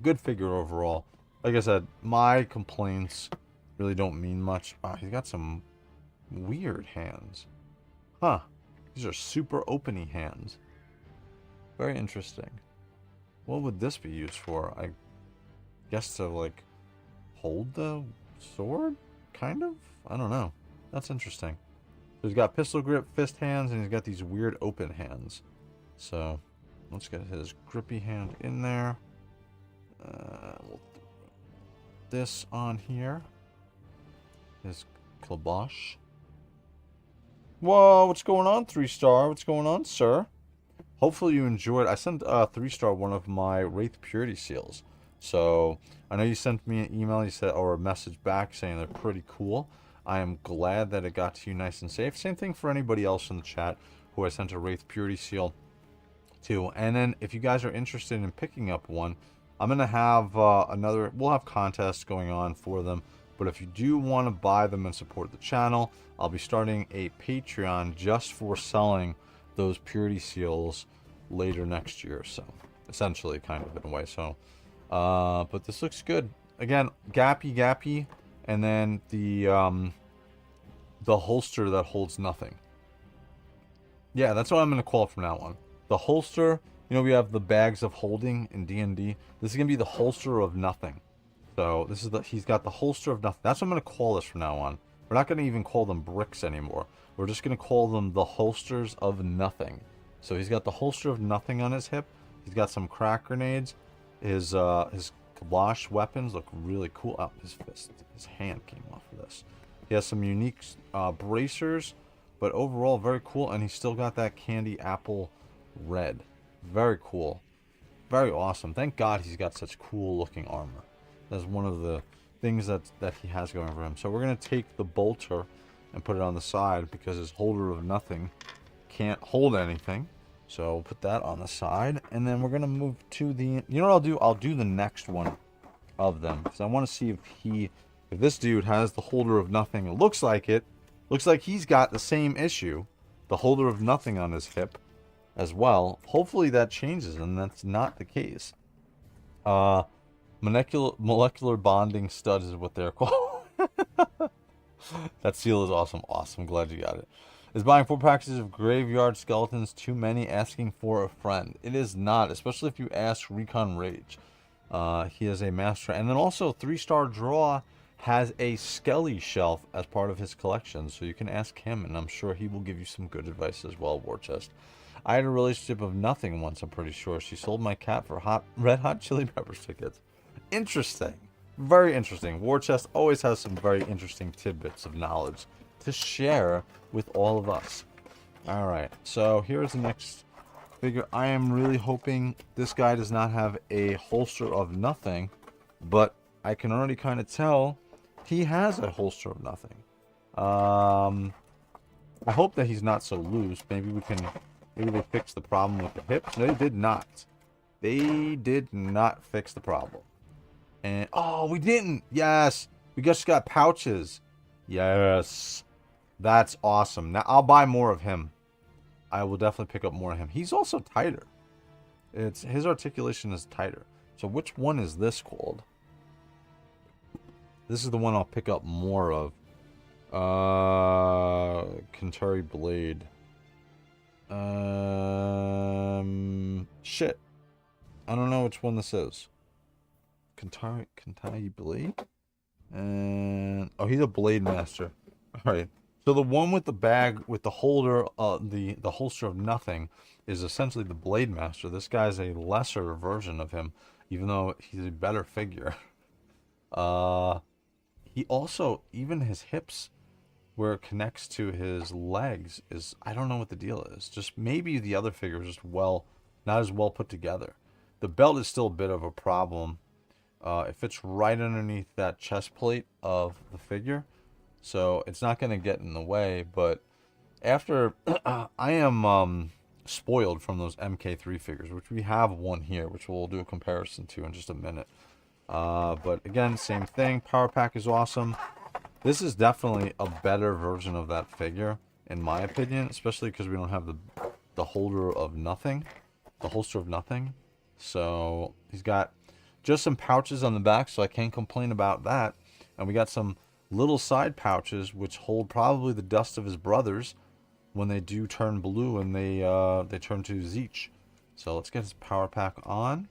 Good figure overall. Like I said, my complaints really don't mean much. Wow, he's got some weird hands. Huh. These are super openy hands. Very interesting. What would this be used for? I guess to, like, hold the sword? Kind of? I don't know. That's interesting. So he's got pistol grip, fist hands, and he's got these weird open hands. So, let's get his grippy hand in there. We'll throw this on here. His kibosh. Whoa, what's going on, 3-star? What's going on, sir? Hopefully you enjoyed. I sent 3-star one of my Wraith Purity seals. So, I know you sent me an email, you said, or a message back saying they're pretty cool. I am glad that it got to you nice and safe. Same thing for anybody else in the chat who I sent a Wraith Purity seal to. And then, if you guys are interested in picking up one, I'm going to have we'll have contests going on for them. But if you do want to buy them and support the channel, I'll be starting a Patreon just for selling those Purity seals later next year. So, essentially, kind of in a way. So, but this looks good. Again, gappy, and then the holster that holds nothing. Yeah, that's what I'm going to call it from now on. The holster, you know, we have the bags of holding in D&D. This is going to be the holster of nothing. So this is he's got the holster of nothing. That's what I'm going to call this from now on. We're not going to even call them bricks anymore. We're just going to call them the holsters of nothing. So he's got the holster of nothing on his hip. He's got some crack grenades. His kibosh weapons look really cool. Oh, his hand came off of this. He has some unique bracers, but overall very cool. And he's still got that candy apple red. Very cool. Very awesome. Thank God he's got such cool looking armor. That's one of the things that he has going for him. So we're going to take the bolter and put it on the side because his holder of nothing can't hold anything. So we'll put that on the side. And then we're going to move to the... You know what I'll do? I'll do the next one of them. Because I want to see if this dude has the holder of nothing. It looks like it. Looks like he's got the same issue. The holder of nothing on his hip as well. Hopefully that changes, and that's not the case. Molecular bonding studs is what they're called. That seal is awesome. Awesome. Glad you got it. Is buying 4 packages of graveyard skeletons too many, asking for a friend? It is not, especially if you ask Recon Rage. He is a master. And then also 3-star Draw has a Skelly shelf as part of his collection, so you can ask him, and I'm sure he will give you some good advice as well, War Chest. I had a relationship of nothing once, I'm pretty sure. She sold my cat for Red Hot Chili Peppers tickets. Interesting. Very interesting. War Chest always has some very interesting tidbits of knowledge to share with all of us. Alright, so here's the next figure. I am really hoping this guy does not have a holster of nothing, but I can already kind of tell he has a holster of nothing. I hope that he's not so loose. Maybe they fixed the problem with the hips. No, they did not. They did not fix the problem. And, oh, we didn't. Yes. We just got pouches. Yes. That's awesome. Now, I'll buy more of him. I will definitely pick up more of him. He's also tighter. His articulation is tighter. So which one is this called? This is the one I'll pick up more of. Kentari Blade. Shit. I don't know which one this is. Kentai Blade? And oh, he's a blade master. All right. So the one with the bag with the holder, the holster of nothing, is essentially the blade master. This guy's a lesser version of him, even though he's a better figure. He also, even his hips, where it connects to his legs, is, I don't know what the deal is. Just maybe the other figure is just not as well put together. The belt is still a bit of a problem. It fits right underneath that chest plate of the figure, so it's not going to get in the way. But after I am spoiled from those MK3 figures, which we have one here, which we'll do a comparison to in just a minute. But again, same thing. Power pack is awesome. This is definitely a better version of that figure, in my opinion, especially because we don't have the holder of nothing, the holster of nothing. So he's got just some pouches on the back, so I can't complain about that. And we got some little side pouches which hold probably the dust of his brothers when they do turn blue and they turn to Zeech. So let's get his power pack on.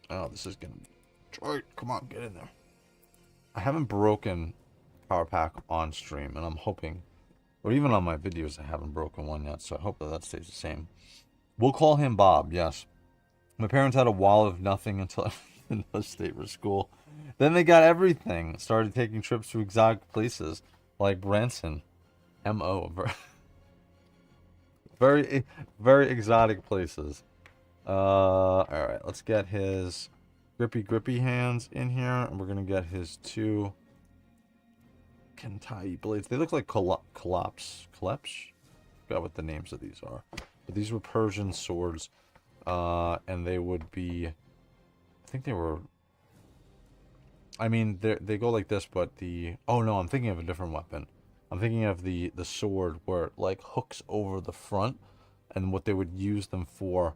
Oh, this is gonna be Troy, come on, get in there. I haven't broken power pack on stream, and I'm hoping, or even on my videos, I haven't broken one yet, so I hope that stays the same. We'll call him Bob, yes. My parents had a wall of nothing until the state for school. Then they got everything. Started taking trips to exotic places like Branson. M.O. Very, very exotic places. Alright, let's get his grippy hands in here, and we're gonna get his two Kentai blades. They look like Koleps. Forgot what the names of these are. But these were Persian swords, and they would be, I think they were, I mean, they go like this, but oh no, I'm thinking of a different weapon. I'm thinking of the sword where it like hooks over the front, and what they would use them for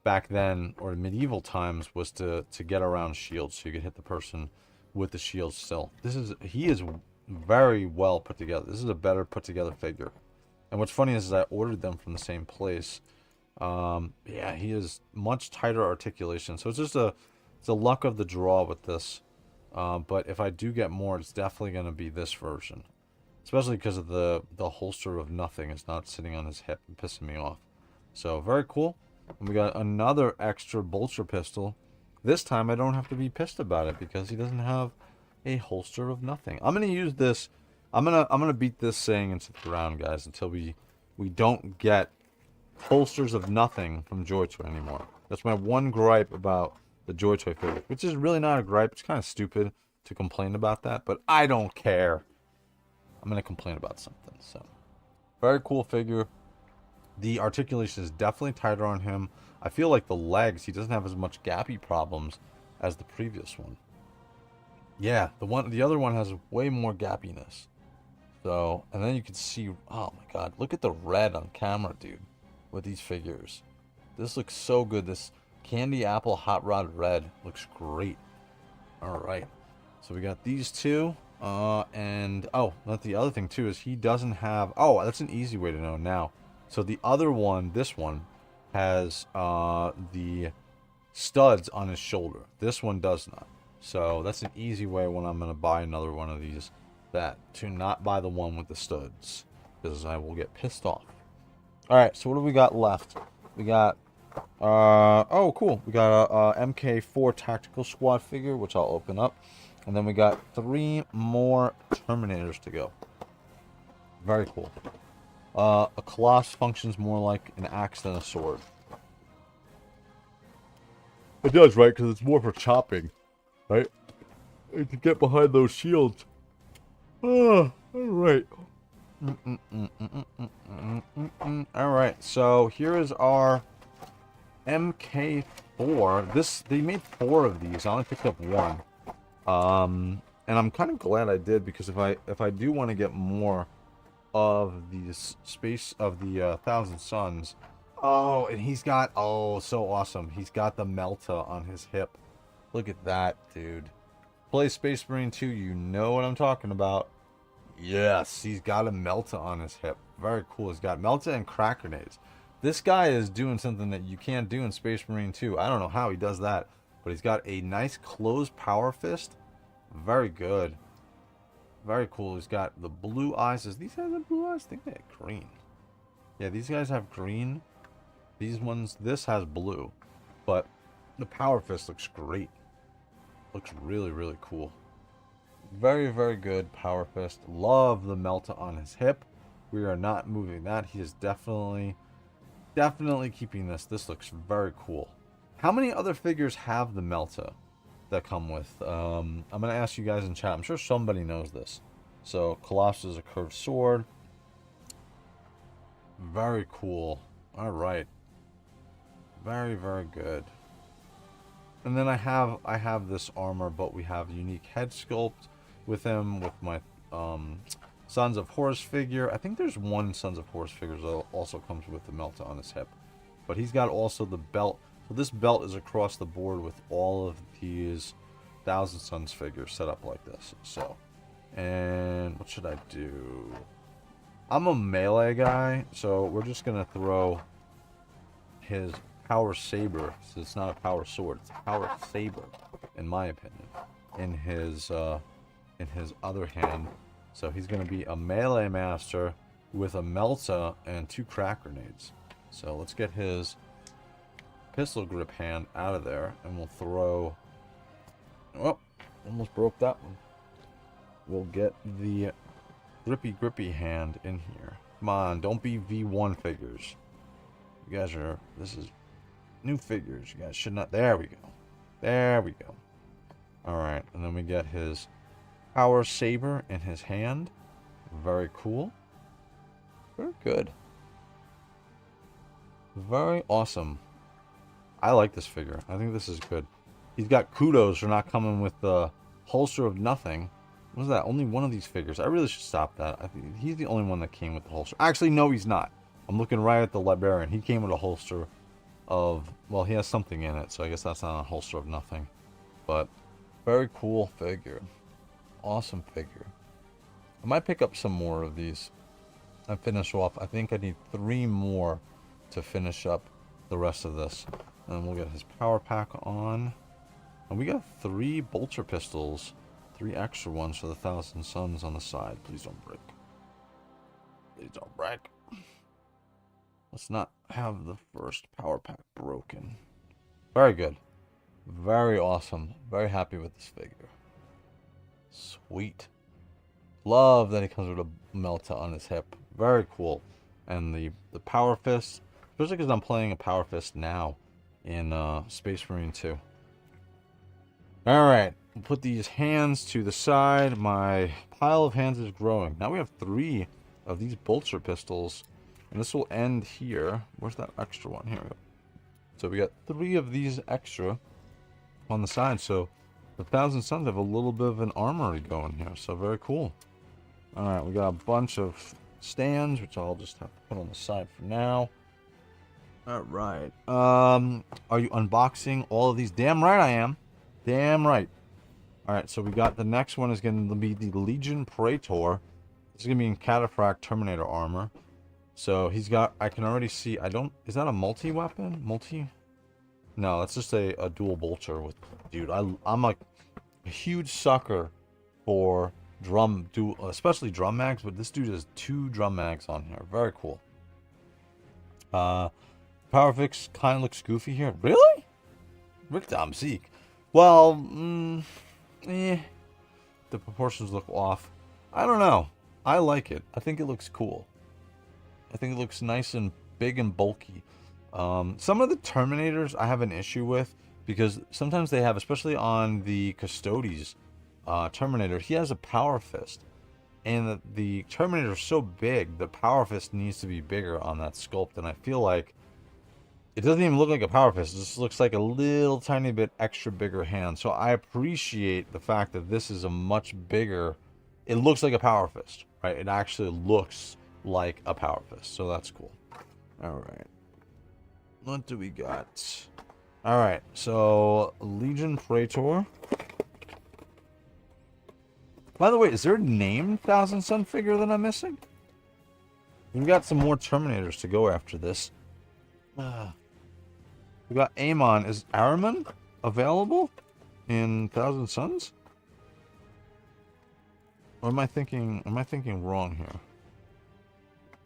back then, or in medieval times, was to get around shields, so you could hit the person with the shield still. He is very well put together. This is a better put together figure. And what's funny is I ordered them from the same place. Yeah, he is much tighter articulation. So it's just it's a luck of the draw with this. But if I do get more, it's definitely going to be this version. Especially because of the holster of nothing is not sitting on his hip and pissing me off. So very cool. And we got another extra bolster pistol. This time I don't have to be pissed about it because he doesn't have a holster of nothing. I'm gonna use this. I'm gonna beat this saying into the ground, guys, until we don't get holsters of nothing from JOYTOY anymore. That's my one gripe about the JOYTOY figure, which is really not a gripe. It's kind of stupid to complain about that, but I don't care. I'm gonna complain about something. So, very cool figure. The articulation is definitely tighter on him. I feel like the legs, he doesn't have as much gappy problems as the previous one. Yeah, the other one has way more gappiness. So, and then you can see, oh my god, look at the red on camera, dude, with these figures. This looks so good. This candy apple hot rod red looks great. All right, so we got these two. And oh, not the other thing too is he doesn't have. Oh, that's an easy way to know now. So the other one, this one, has the studs on his shoulder. This one does not. So that's an easy way when I'm going to buy another one of these, to not buy the one with the studs, because I will get pissed off. Alright, so what do we got left? We got, oh cool, we got a MK4 Tactical Squad figure, which I'll open up. And then we got 3 more Terminators to go. Very cool. A Colossus functions more like an axe than a sword. It does, right? Because it's more for chopping, right? And to get behind those shields. Oh, alright. Alright, so here is our MK4. They made 4 of these. I only picked up 1. And I'm kind of glad I did, because if I do want to get more of these Thousand Sons. Oh, and he's got, oh, so awesome. He's got the Melta on his hip. Look at that, dude. Play Space Marine 2, you know what I'm talking about. Yes, he's got a Melta on his hip. Very cool. He's got Melta and crack grenades. This guy is doing something that you can't do in Space Marine 2. I don't know how he does that, but he's got a nice closed power fist. Very good. Very cool. He's got the blue eyes. Does these guys have blue eyes? I think they have green. Yeah, these guys have green. These ones, this has blue. But the power fist looks great. Looks really, really cool. Very, very good power fist. Love the Melta on his hip. We are not moving that. He is definitely keeping this. This looks very cool. How many other figures have the Melta that come with? I'm going to ask you guys in chat. I'm sure somebody knows this. So, Colossus is a curved sword. Very cool. All right. Very, very good. And then I have this armor, but we have unique head sculpt with him, with my Sons of Horus figure. I think there's one Sons of Horus figure that also comes with the Melta on his hip. But he's got also the belt. So this belt is across the board with all of these Thousand Sons figures set up like this. So, and what should I do? I'm a melee guy, so we're just going to throw his power saber. So it's not a power sword, it's a power saber, in my opinion, in his other hand. So he's going to be a melee master with a Melta and 2 crack grenades. So let's get his pistol grip hand out of there, and we'll throw... Oh, almost broke that one. We'll get the grippy hand in here. Come on, don't be V1 figures. You guys are... This is new figures. You guys should not... There we go. There we go. Alright, and then we get his power saber in his hand. Very cool. Very good. Very awesome. I like this figure. I think this is good. He's got kudos for not coming with the holster of nothing. What was that? Only one of these figures. I really should stop that. I think he's the only one that came with the holster. Actually, no, he's not. I'm looking right at the librarian. He came with a holster of... Well, he has something in it, so I guess that's not a holster of nothing. But, very cool figure. Awesome figure. I might pick up some more of these and finish off. I think I need 3 more to finish up the rest of this. And then we'll get his power pack on. And we got 3 bolter pistols. 3 extra ones for the Thousand Sons on the side. Please don't break. Please don't break. Let's not have the first power pack broken. Very good. Very awesome. Very happy with this figure. Sweet. Love that he comes with a Melta on his hip. Very cool. And the power fist, especially because I'm playing a power fist now in Space Marine 2. Alright, we'll put these hands to the side. My pile of hands is growing. Now we have 3 of these bolter pistols. And this will end here. Where's that extra one? Here we go. So we got 3 of these extra on the side. So the Thousand Sons have a little bit of an armory going here. So very cool. Alright, we got a bunch of stands, which I'll just have to put on the side for now. Alright. Are you unboxing all of these? Damn right I am. Damn right. Alright, so we got the next one is going to be the Legion Praetor. This is going to be in Cataphract Terminator armor. So he's got, I can already see, is that a multi-weapon? No, that's just a dual bolter with, dude, I'm a huge sucker for especially drum mags, but this dude has 2 drum mags on here. Very cool. Power fix kind of looks goofy here. Really? Damn Zeke. Well, the proportions look off. I don't know. I like it. I think it looks cool. I think it looks nice and big and bulky. Some of the Terminators I have an issue with because sometimes they have, especially on the Custodes Terminator, he has a power fist. And the Terminator is so big, the power fist needs to be bigger on that sculpt. And I feel like it doesn't even look like a power fist. It just looks like a little tiny bit extra bigger hand. So I appreciate the fact that this is a much bigger... It looks like a power fist, right? It actually looks like a power fist. So that's cool. Alright. What do we got? Alright, so Legion Praetor. By the way, is there a named Thousand Son figure that I'm missing? We've got some more Terminators to go after this. We got Amon. Is Araman available in Thousand Sons? Or am I thinking wrong here?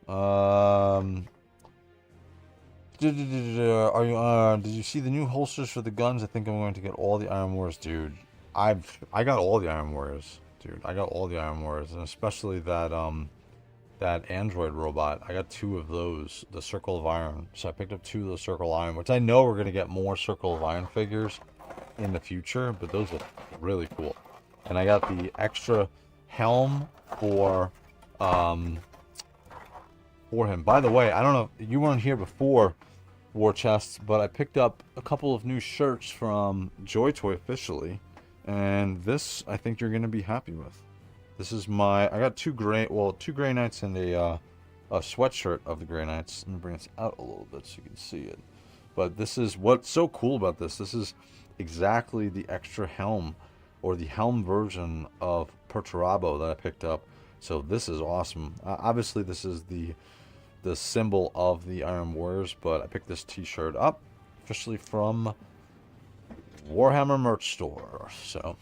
Are you did you see the new holsters for the guns? I think I'm going to get all the Iron Warriors, dude. I got all the Iron Warriors, dude. I got all the Iron Warriors, and especially that android robot. I got 2 of those, the Circle of Iron. So I picked up 2 of the Circle of Iron, which I know we're gonna get more Circle of Iron figures in the future, but those are really cool. And I got the extra helm for him. By the way, I don't know, you weren't here before War Chests, but I picked up a couple of new shirts from JOYTOY officially, and this I think you're gonna be happy with. This is I got 2 Grey Knights and a sweatshirt of the Grey Knights. Let me bring this out a little bit so you can see it. But this is what's so cool about this. This is exactly the extra helm, or the helm version of Perturabo that I picked up. So this is awesome. Obviously, this is the symbol of the Iron Warriors, but I picked this t-shirt up officially from Warhammer merch store. So,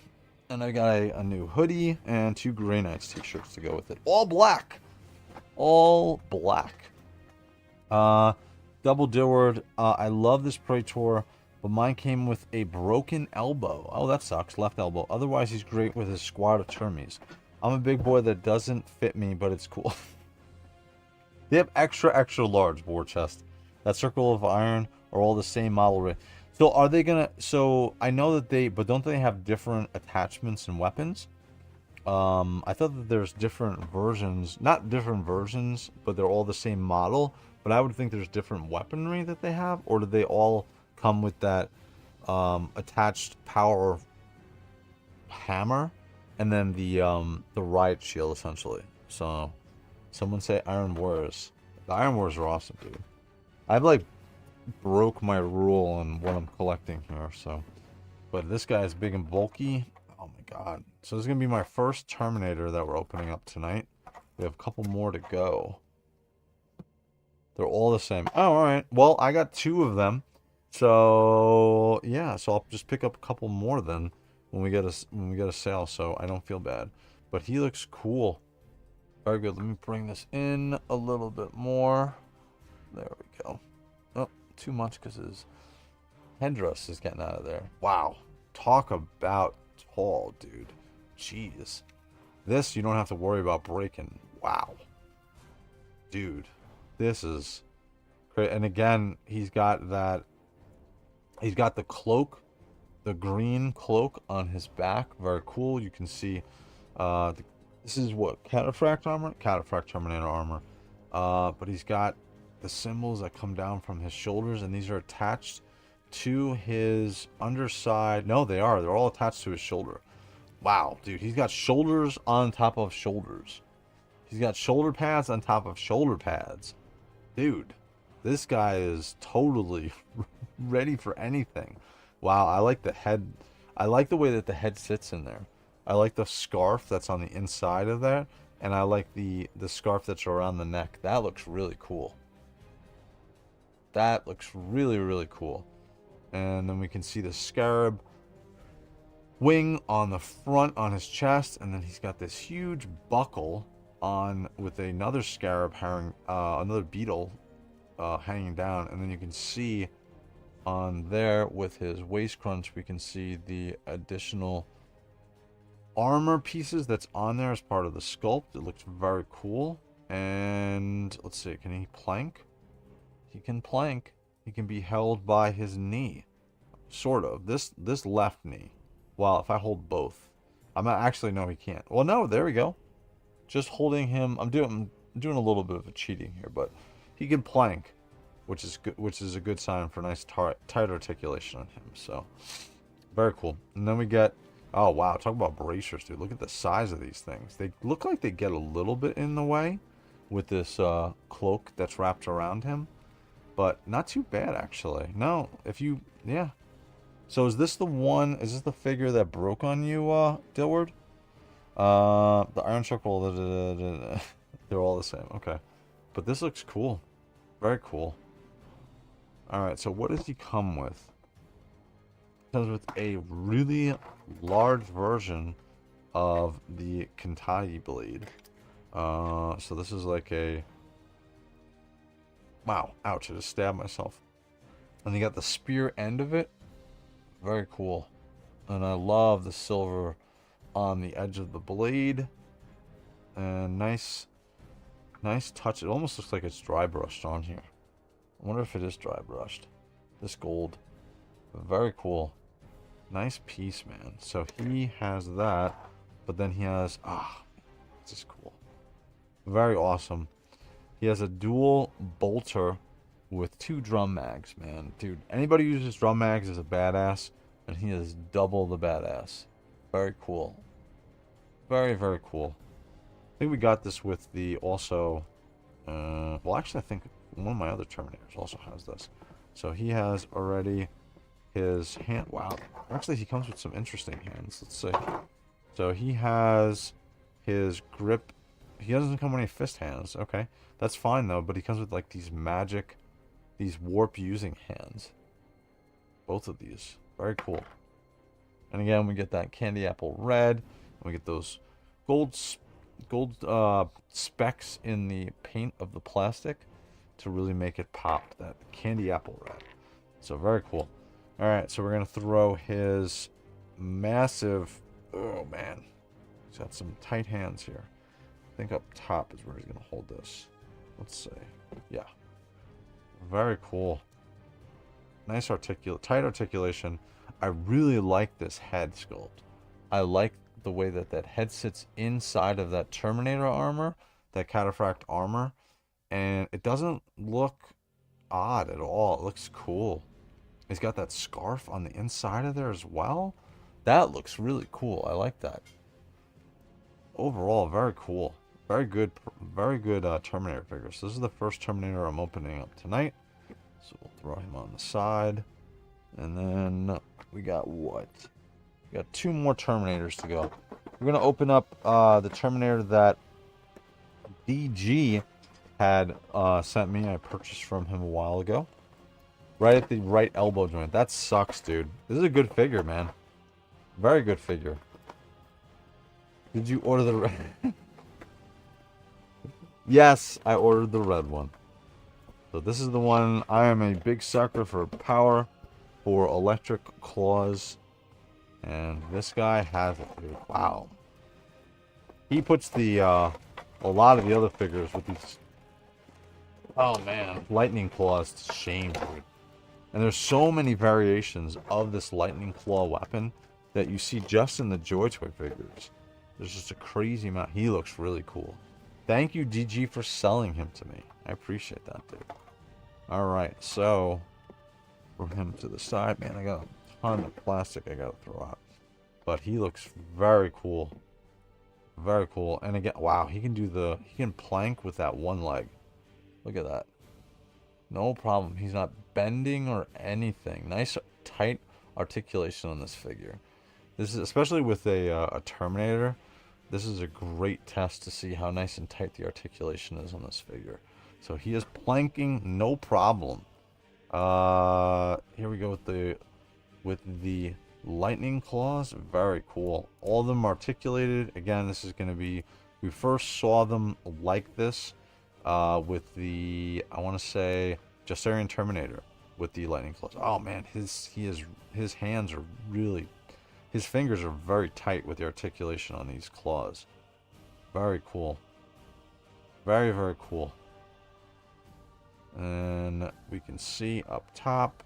and I got a new hoodie and 2 Grey Knights t-shirts to go with it. All black. All black. Double Dillard. I love this Praetor, but mine came with a broken elbow. Oh, that sucks. Left elbow. Otherwise, he's great with his squad of Termies. I'm a big boy that doesn't fit me, but it's cool. They have extra large war chest. That Circle of Iron are all the same model. So are they gonna? So I know that but don't they have different attachments and weapons? I thought that there's different versions, not different versions, but they're all the same model. But I would think there's different weaponry that they have, or do they all come with that attached power hammer, and then the riot shield essentially? So. Someone say Iron Warriors. The Iron Warriors are awesome, dude. I've like broke my rule on what I'm collecting here, so. But this guy is big and bulky. Oh my god. So this is gonna be my first Terminator that we're opening up tonight. We have a couple more to go. They're all the same. Oh, alright. Well, I got 2 of them. So yeah, so I'll just pick up a couple more then when we get a sale, so I don't feel bad. But he looks cool. Very good. Let me bring this in a little bit more. There we go. Oh, too much because his headdress is getting out of there. Wow. Talk about tall, dude. Jeez. This you don't have to worry about breaking. Wow. Dude. This is great. And again, he's got the cloak, the green cloak on his back. Very cool. You can see this is what? Cataphract armor? Cataphract Terminator armor. But he's got the symbols that come down from his shoulders, and these are attached to his underside. No, they are. They're all attached to his shoulder. Wow, dude. He's got shoulders on top of shoulders. He's got shoulder pads on top of shoulder pads. Dude, this guy is totally ready for anything. Wow, I like the head. I like the way that the head sits in there. I like the scarf that's on the inside of that, and I like the scarf that's around the neck. That looks really cool. That looks really, really cool. And then we can see the scarab wing on the front on his chest, and then he's got this huge buckle on with another scarab another beetle hanging down, and then you can see on there with his waist crunch, we can see the additional armor pieces that's on there as part of the sculpt. It looks very cool. And let's see, can he plank? He can plank. He can be held by his knee, sort of. This left knee. Well, if I hold both, I'm not actually, no, he can't. Well, no, there we go. Just holding him. I'm doing a little bit of a cheating here, but he can plank, which is good, which is a good sign for nice tight articulation on him. So very cool. And then we get, oh wow, talk about bracers, dude. Look at the size of these things. They look like they get a little bit in the way with this cloak that's wrapped around him, but not too bad actually. No, if you, yeah. So is this the figure that broke on you, Dillard? The Iron Circle, they're all the same. Okay. But this looks cool. Very cool. Alright, so what does he come with? He comes with a really large version of the Kentai blade. So this is like a... Wow, ouch, I just stabbed myself. And you got the spear end of it. Very cool. And I love the silver on the edge of the blade. And nice touch. It almost looks like it's dry brushed on here. I wonder if it is dry brushed. This gold. Very cool. Nice piece, man. So he has that. But then he has... this is cool. Very awesome. He has a dual bolter with 2 drum mags, man. Dude, anybody who uses drum mags is a badass. And he is double the badass. Very cool. Very, very cool. I think we got this with the also... well, actually, I think one of my other Terminators also has this. So he has already his hand... Wow. Actually, he comes with some interesting hands. Let's see. So he has his grip... He doesn't come with any fist hands. Okay. That's fine, though. But he comes with, like, these magic... These warp-using hands. Both of these. Very cool. And again, we get that candy apple red. And we get those gold specks in the paint of the plastic to really make it pop. That candy apple red. So very cool. Alright, so we're going to throw his massive... Oh, man. He's got some tight hands here. I think up top is where he's going to hold this. Let's see. Yeah. Very cool. Nice tight articulation. I really like this head sculpt. I like the way that that head sits inside of that Terminator armor, that cataphract armor, and it doesn't look odd at all. It looks cool. He's got that scarf on the inside of there as well. That looks really cool. I like that. Overall, very cool. Very good Terminator figures. This is the first Terminator I'm opening up tonight. So we'll throw him on the side. And then we got what? We got 2 more Terminators to go. We're going to open up the Terminator that DG had sent me. I purchased from him a while ago. Right at the right elbow joint. That sucks, dude. This is a good figure, man. Very good figure. Did you order the red? Yes, I ordered the red one. So this is the one. I am a big sucker for power, for electric claws. And this guy has it, dude. Wow. He puts the, a lot of the other figures with these, oh man, lightning claws to shame, dude. And there's so many variations of this lightning claw weapon that you see just in the JOYTOY figures. There's just a crazy amount. He looks really cool. Thank you, DG, for selling him to me. I appreciate that, dude. Alright, so throw him to the side. Man, I got a ton of plastic I gotta throw out. But he looks very cool. Very cool. And again, wow, he can plank with that one leg. Look at that. No problem. He's not bending or anything. Nice, tight articulation on this figure. This is, especially with a Terminator, this is a great test to see how nice and tight the articulation is on this figure. So he is planking, no problem. Here we go with the lightning claws. Very cool. All of them articulated. Again, this is going to be, we first saw them like this with the, I want to say, Justarian Terminator with the lightning claws. Oh man, his hands are really, his fingers are very tight with the articulation on these claws. Very cool. Very, very cool. And we can see up top,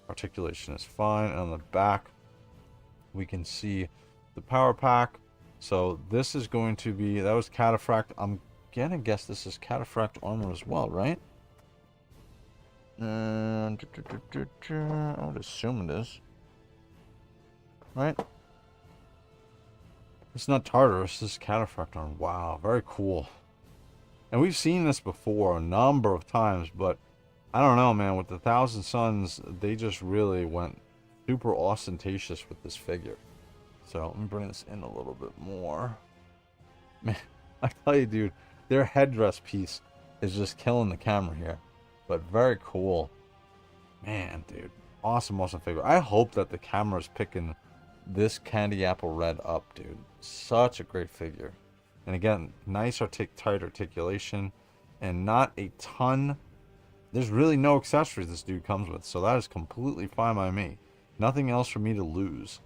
articulation is fine. And on the back, we can see the power pack. So this is going to be, that was cataphract. I'm gonna guess this is cataphract armor as well, right? And I would assume it is. Right? It's not Tartarus, this is cataphract armor. Wow, very cool. And we've seen this before a number of times, but I don't know, man. With the Thousand Sons, they just really went super ostentatious with this figure. So let me bring this in a little bit more. Man, I tell you, dude, their headdress piece is just killing the camera here. But very cool. Man, dude. Awesome, awesome figure. I hope that the camera's picking this candy apple red up, dude. Such a great figure. And again, nice tight articulation. And not a ton. There's really no accessories this dude comes with. So that is completely fine by me. Nothing else for me to lose.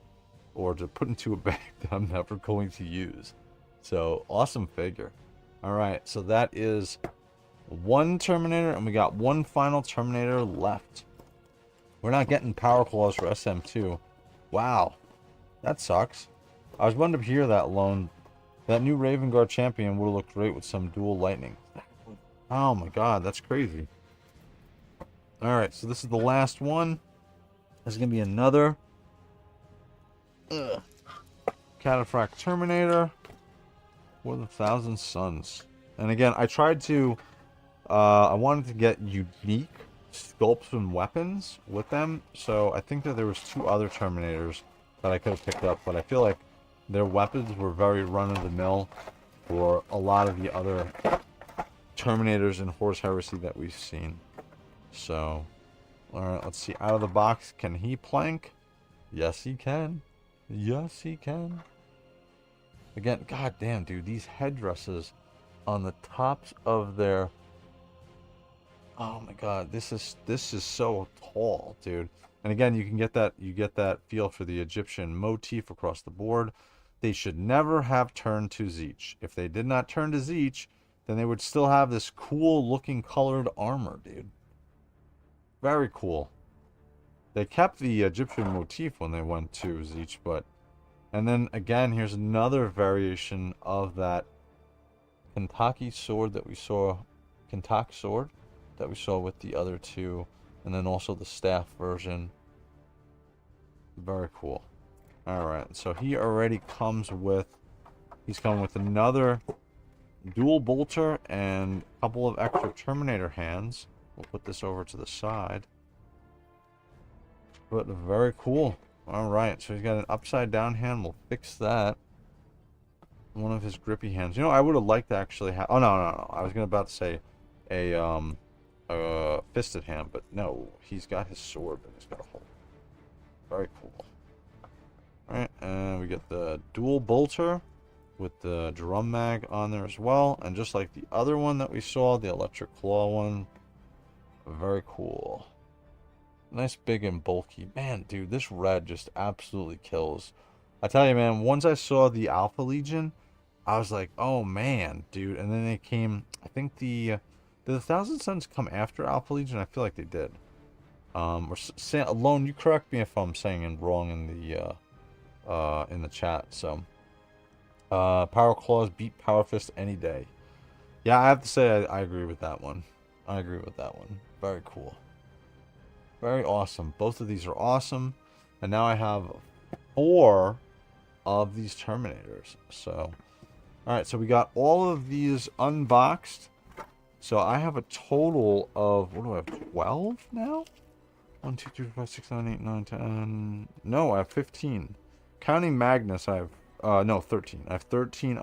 Or to put into a bag that I'm never going to use. So, awesome figure. Alright, so that is one Terminator. And we got one final Terminator left. We're not getting Power Claws for SM2. Wow. That sucks. I was wondering to hear that loan. That new Raven Guard champion would have looked great with some dual lightning. Oh my god, that's crazy. Alright, so this is the last one. This is going to be another Cataphract Terminator with 1,000 Sons. And again, I tried to... I wanted to get unique sculpts and weapons with them. So I think that there was 2 other Terminators that I could have picked up. But I feel like their weapons were very run-of-the-mill for a lot of the other Terminators in Horus Heresy that we've seen. So, alright, let's see. Out of the box, can he plank? Yes, he can. Yes, he can. Again, goddamn, dude, these headdresses on the tops of their... Oh my god, this is so tall, dude. And again, you get that feel for the Egyptian motif across the board. They should never have turned to Zeech. If they did not turn to Zeech, then they would still have this cool looking colored armor, dude. Very cool. They kept the Egyptian motif when they went to Zeech, but... And then, again, here's another variation of that Kentucky sword that we saw... Kentucky sword that we saw with the other 2. And then also the staff version. Very cool. Alright, so he already comes with... He's coming with another dual bolter and a couple of extra Terminator hands. We'll put this over to the side. But very cool. Alright, so he's got an upside down hand. We'll fix that. One of his grippy hands. You know, I would have liked to actually have... Oh, no. I was about to say a fisted hand, but no. He's got his sword, but he's got a hold. Very cool. Alright, and we get the dual bolter with the drum mag on there as well. And just like the other one that we saw, the electric claw one. Very cool. Nice, big, and bulky. Man, dude, this red just absolutely kills. I tell you, man, once I saw the Alpha Legion, I was like, oh, man, dude. And then they came, I think did the Thousand Sons come after Alpha Legion? I feel like they did. Alone, you correct me if I'm saying it wrong in the chat. So, Power Claws beat Power Fist any day. Yeah, I have to say I agree with that one. I agree with that one. Very cool. Very awesome. Both of these are awesome. And now I have 4 of these Terminators. So, alright, so we got all of these unboxed. So I have a total of, what do I have, 12 now? 1, 2, 3, 4, 5, 6, 7, 8, 9, 10. No, I have 15. Counting Magnus, I have, no, 13. I have 13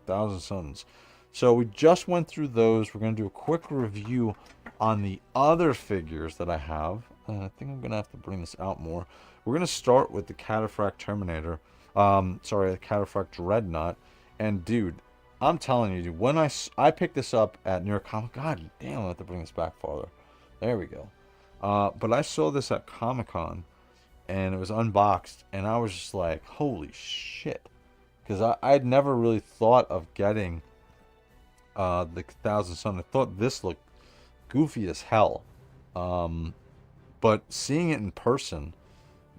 Thousand Sons. So we just went through those. We're going to do a quick review on the other figures that I have. I think I'm going to have to bring this out more. We're going to start with the Cataphract Terminator. Sorry, the Cataphract Dreadnought. And dude, I'm telling you, dude, when I picked this up at New York Comic, god damn, I have to bring this back farther. There we go. But I saw this at Comic-Con, and it was unboxed, and I was just like, holy shit. Because I had never really thought of getting the Thousand Sons. I thought this looked goofy as hell. But seeing it in person,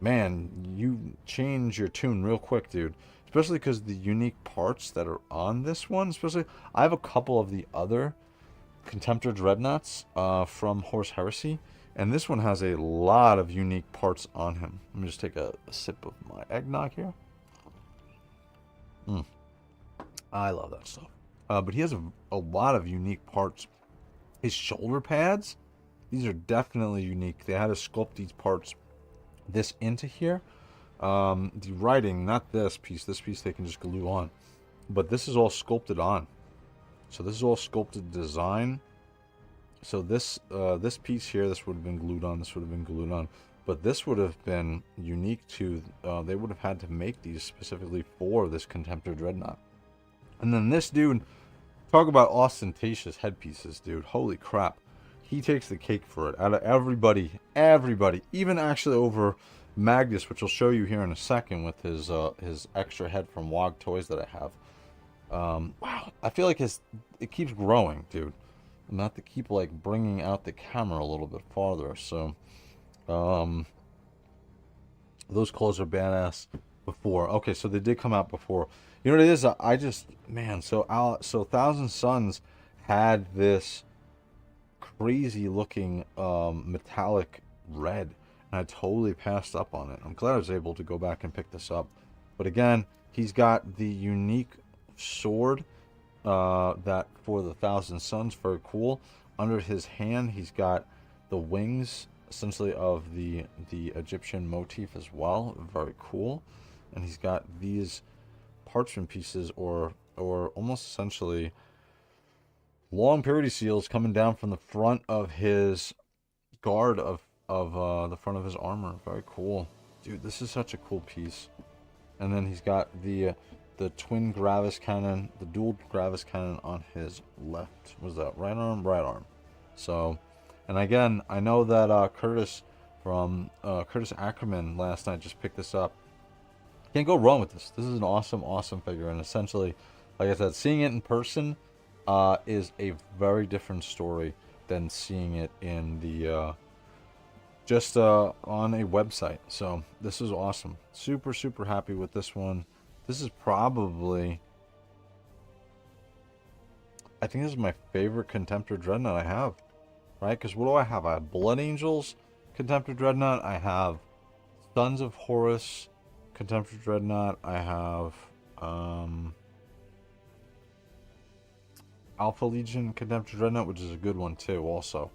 man, you change your tune real quick, dude. Especially because the unique parts that are on this one. Especially, I have a couple of the other Contemptor Dreadnoughts from Horus Heresy. And this one has a lot of unique parts on him. Let me just take a sip of my eggnog here. I love that stuff. But he has a lot of unique parts. His shoulder pads, these are definitely unique. They had to sculpt these parts this into here. The writing, not this piece. This piece they can just glue on. But this is all sculpted on. So this is all sculpted design. So this this piece here, this would have been glued on. This would have been glued on. But this would have been unique to. They would have had to make these specifically for this Contemptor Dreadnought. And then this dude, talk about ostentatious headpieces, dude. Holy crap. He takes the cake for it. Out of everybody, even actually over Magnus, which I'll show you here in a second with his extra head from WOG Toys that I have. Wow, I feel like it keeps growing, dude. I'm gonna have to keep like bringing out the camera a little bit farther. So, those clothes are badass. Before, okay, so they did come out before. You know what it is? I just, man, so Thousand Sons had this crazy looking metallic red, and I totally passed up on it. I'm glad I was able to go back and pick this up. But again, he's got the unique sword that for the Thousand Sons, very cool. Under his hand, he's got the wings essentially of the Egyptian motif as well, very cool. And he's got these parchment pieces or almost essentially long purity seals coming down from the front of his guard of the front of his armor. Very cool, dude. This is such a cool piece. And then he's got the twin gravis cannon, the dual gravis cannon on his left. Was that right arm? Right arm. So, and again, I know that Curtis from Curtis Ackerman last night just picked this up. Can't go wrong with this. This is an awesome figure, and essentially, like I said, seeing it in person is a very different story than seeing it in the just on a website. So this is awesome. Super happy with this one. This is probably, I think this is my favorite Contemptor Dreadnought I have, right? Because what do I have? I have Blood Angels Contemptor Dreadnought. I have Sons of Horus Contemptor Dreadnought. I have Alpha Legion Contemptor Dreadnought, which is a good one too also.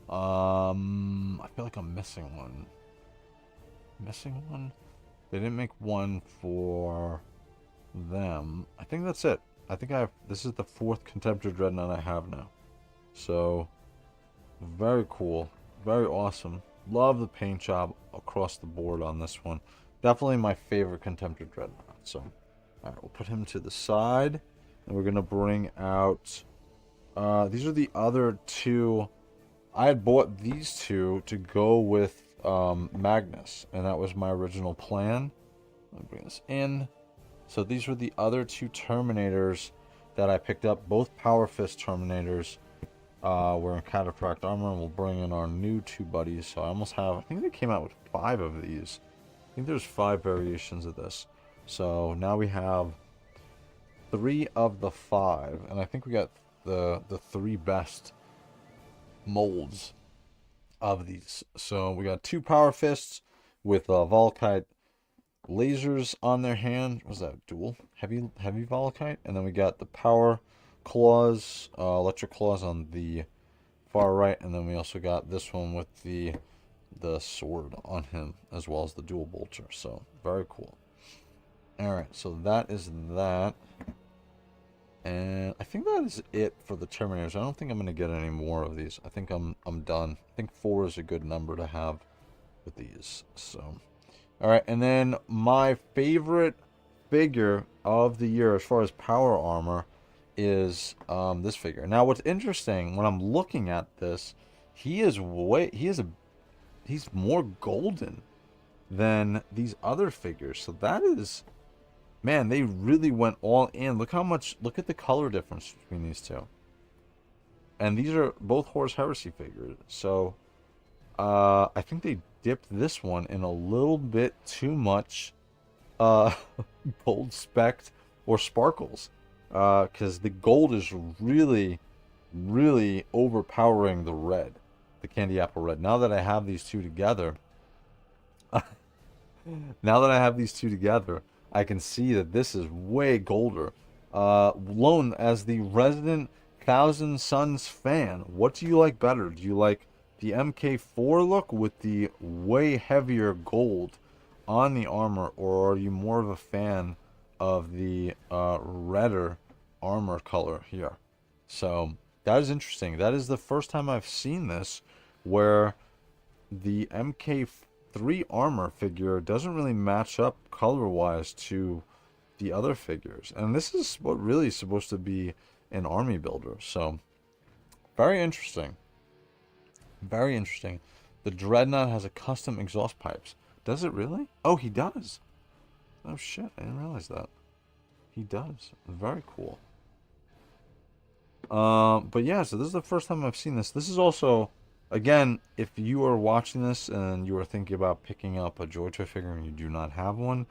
I feel like I'm missing one. They didn't make one for them. I think that's it. I think this is the 4th Contemptor Dreadnought I have now. So, very cool. Very awesome. Love the paint job across the board on this one. Definitely my favorite Contemptor Dreadnought. So, alright, we'll put him to the side. And we're going to bring out... these are the other two. I had bought these two to go with Magnus. And that was my original plan. Let me bring this in. So these were the other two Terminators that I picked up. Both Power Fist Terminators were in Cataphract armor. And we'll bring in our new two buddies. So I almost have... I think they came out with 5 of these. I think there's 5 variations of this. So now we have 3 of the 5. And I think we got the 3 best molds of these. So we got 2 Power Fists with Volkite lasers on their hand. Was that dual? Heavy Volkite. And then we got the Power Claws, Electric Claws on the far right. And then we also got this one with the sword on him, as well as the dual bolter. So very cool. Alright, so that is that. And I think that is it for the Terminators. I don't think I'm going to get any more of these. I think I'm done. I think 4 is a good number to have with these. So, alright, and then my favorite figure of the year as far as power armor is this figure. Now, what's interesting when I'm looking at this, he's more golden than these other figures. So that is, man, they really went all in. Look at the color difference between these two. And these are both Horus Heresy figures. So I think they dipped this one in a little bit too much gold specked or sparkles. Because the gold is really overpowering the red. The candy apple red. Now that I have these two together, I can see that this is way golder. Lone, as the resident Thousand Sons fan, what do you like better? Do you like the MK4 look with the way heavier gold on the armor, or are you more of a fan of the redder armor color here? So That is interesting. That is the first time I've seen this where the MK3 armor figure doesn't really match up color-wise to the other figures. And this is what really is supposed to be an army builder. So, very interesting. Very interesting. The Dreadnought has a custom exhaust pipes. Does it really? Oh, he does. Oh, shit. I didn't realize that. He does. Very cool. But yeah, so this is the first time I've seen this. This is also, again, if you are watching this and you are thinking about picking up a JOYTOY figure and you do not have one,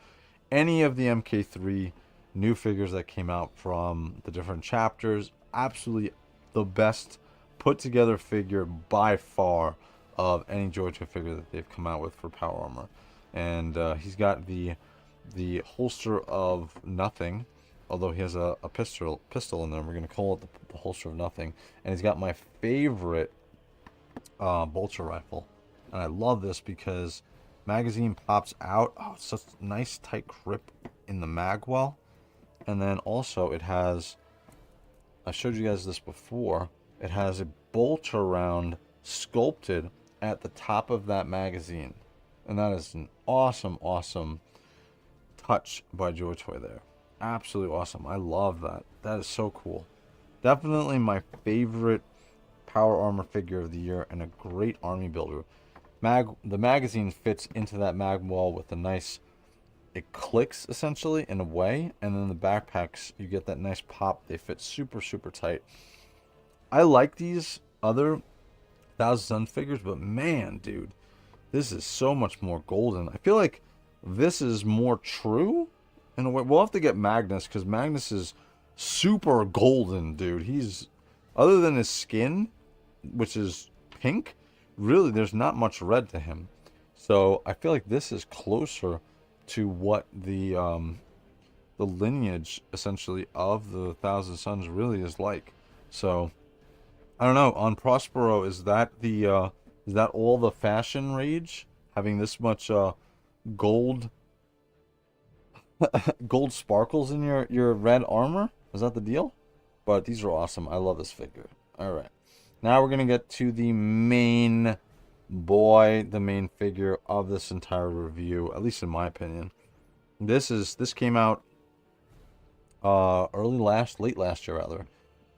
any of the MK3 new figures that came out from the different chapters, absolutely the best put together figure by far of any JOYTOY figure that they've come out with for power armor. And he's got the holster of nothing, although he has a pistol in there. We're going to call it the holster of nothing. And he's got my favorite bolter rifle. And I love this because magazine pops out. Oh, it's such a nice tight grip in the mag well. And then also it has, I showed you guys this before, it has a bolter round sculpted at the top of that magazine. And that is an awesome, awesome touch by JOYTOY there. Absolutely awesome. I love that. That is so cool. Definitely my favorite power armor figure of the year and a great army builder. The magazine fits into that mag wall with a nice, it clicks essentially in a way, and then the backpacks, you get that nice pop. They fit super, super tight. I like these other Thousand Sons figures, but man, dude, this is so much more golden. I feel like this is more true in a way. We'll have to get Magnus, because Magnus is super golden, dude. He's, other than his skin, which is pink, really there's not much red to him. So I feel like this is closer to what the lineage essentially of the Thousand Sons really is like. So I don't know. On Prospero, is that all the fashion rage, having this much gold gold sparkles in your red armor? Is that the deal? But these are awesome. I love this figure. All right, now we're gonna get to the main boy, the main figure of this entire review, at least in my opinion. This came out late last year rather,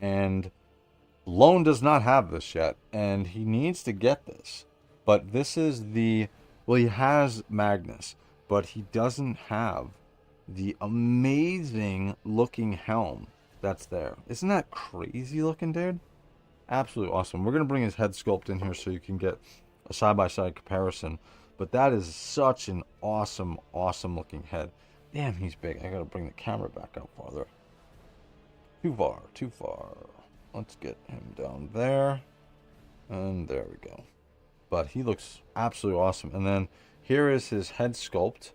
and Lone does not have this yet, and he needs to get this. But this is he has Magnus, but he doesn't have the amazing looking helm that's there. Isn't that crazy looking, dude? Absolutely awesome. We're going to bring his head sculpt in here so you can get a side-by-side comparison. But that is such an awesome, awesome looking head. Damn, he's big. I got to bring the camera back up farther. Too far, too far. Let's get him down there. And there we go. But he looks absolutely awesome. And then here is his head sculpt.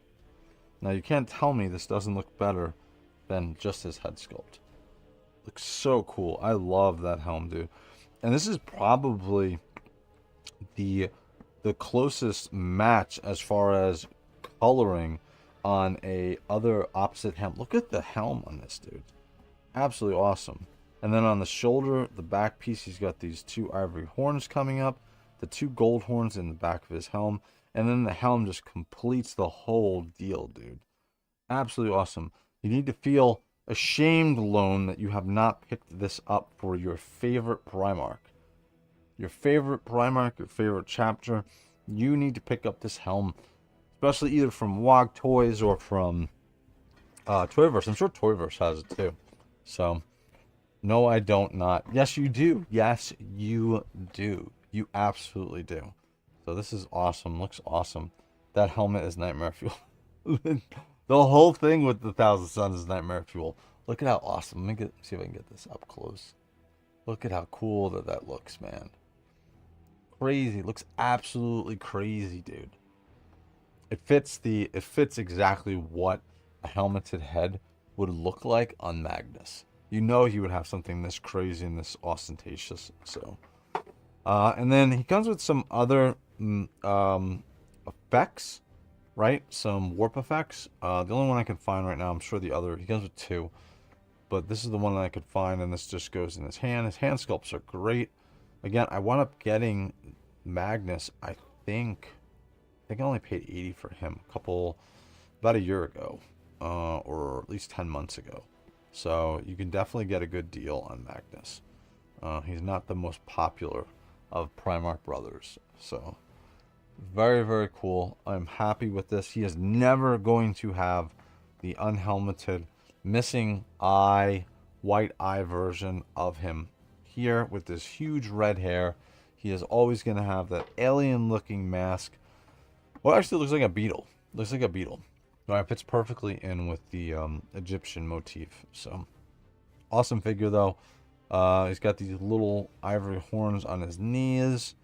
Now you can't tell me this doesn't look better than just his head sculpt. Looks so cool. I love that helm, dude. And this is probably the closest match as far as coloring on a other opposite helm. Look at the helm on this, dude. Absolutely awesome. And then on the shoulder, the back piece, he's got these two ivory horns coming up, the two gold horns in the back of his helm, and then the helm just completes the whole deal, dude. Absolutely awesome. You need to feel ashamed, Lone, that you have not picked this up for your favorite Primarch. Your favorite Primarch, your favorite chapter. You need to pick up this helm, especially either from WOG Toys or from Toyverse. I'm sure Toyverse has it too. So, no, I don't not. Yes, you do. Yes, you do. You absolutely do. So this is awesome. Looks awesome. That helmet is nightmare fuel. The whole thing with the Thousand Sons is nightmare fuel. Look at how awesome. Let me see if I can get this up close. Look at how cool that looks, man. Crazy. Looks absolutely crazy, dude. It fits exactly what a helmeted head would look like on Magnus. You know he would have something this crazy and this ostentatious. So, and then he comes with some other effects, right? Some warp effects. The only one I can find right now, I'm sure he comes with two. but this is the one that I could find, and this just goes in his hand. His hand sculpts are great. Again, I wound up getting Magnus, I think I only paid 80 for him about a year ago, or at least 10 months ago. So you can definitely get a good deal on Magnus. He's not the most popular of Primarch brothers. So very, very cool. I'm happy with this. He is never going to have the unhelmeted, missing eye, white eye version of him here with this huge red hair. He is always going to have that alien-looking mask. Well, actually, it looks like a beetle. Looks like a beetle. It fits perfectly in with the Egyptian motif. So, awesome figure, though. He's got these little ivory horns on his knees.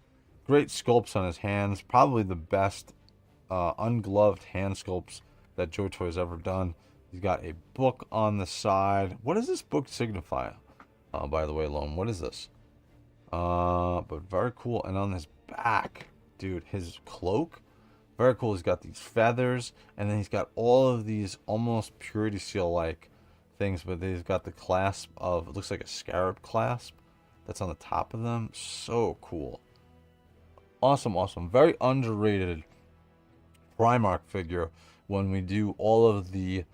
Great sculpts on his hands. Probably the best ungloved hand sculpts that JOYTOY has ever done. He's got a book on the side. What does this book signify? By the way, Lone, what is this? But very cool. And on his back, dude, his cloak, very cool. He's got these feathers, and then he's got all of these almost purity seal like things, but he's got the clasp of, it looks like a scarab clasp that's on the top of them. So cool. Awesome, awesome. Very underrated Primarch figure when we do all of the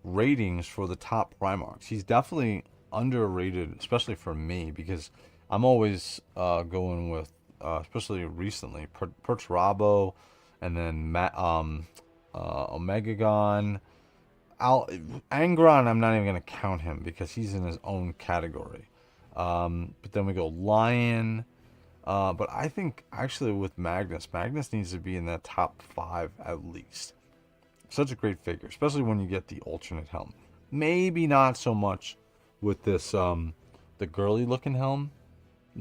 ratings for the top Primarchs. He's definitely underrated, especially for me, because I'm always going with, especially recently, Perturabo, and then Omegagon. Angron, I'm not even going to count him because he's in his own category. But then we go Lion. But I think actually with Magnus needs to be in that top 5 at least. Such a great figure, especially when you get the alternate helm. Maybe not so much with this, the girly looking helm,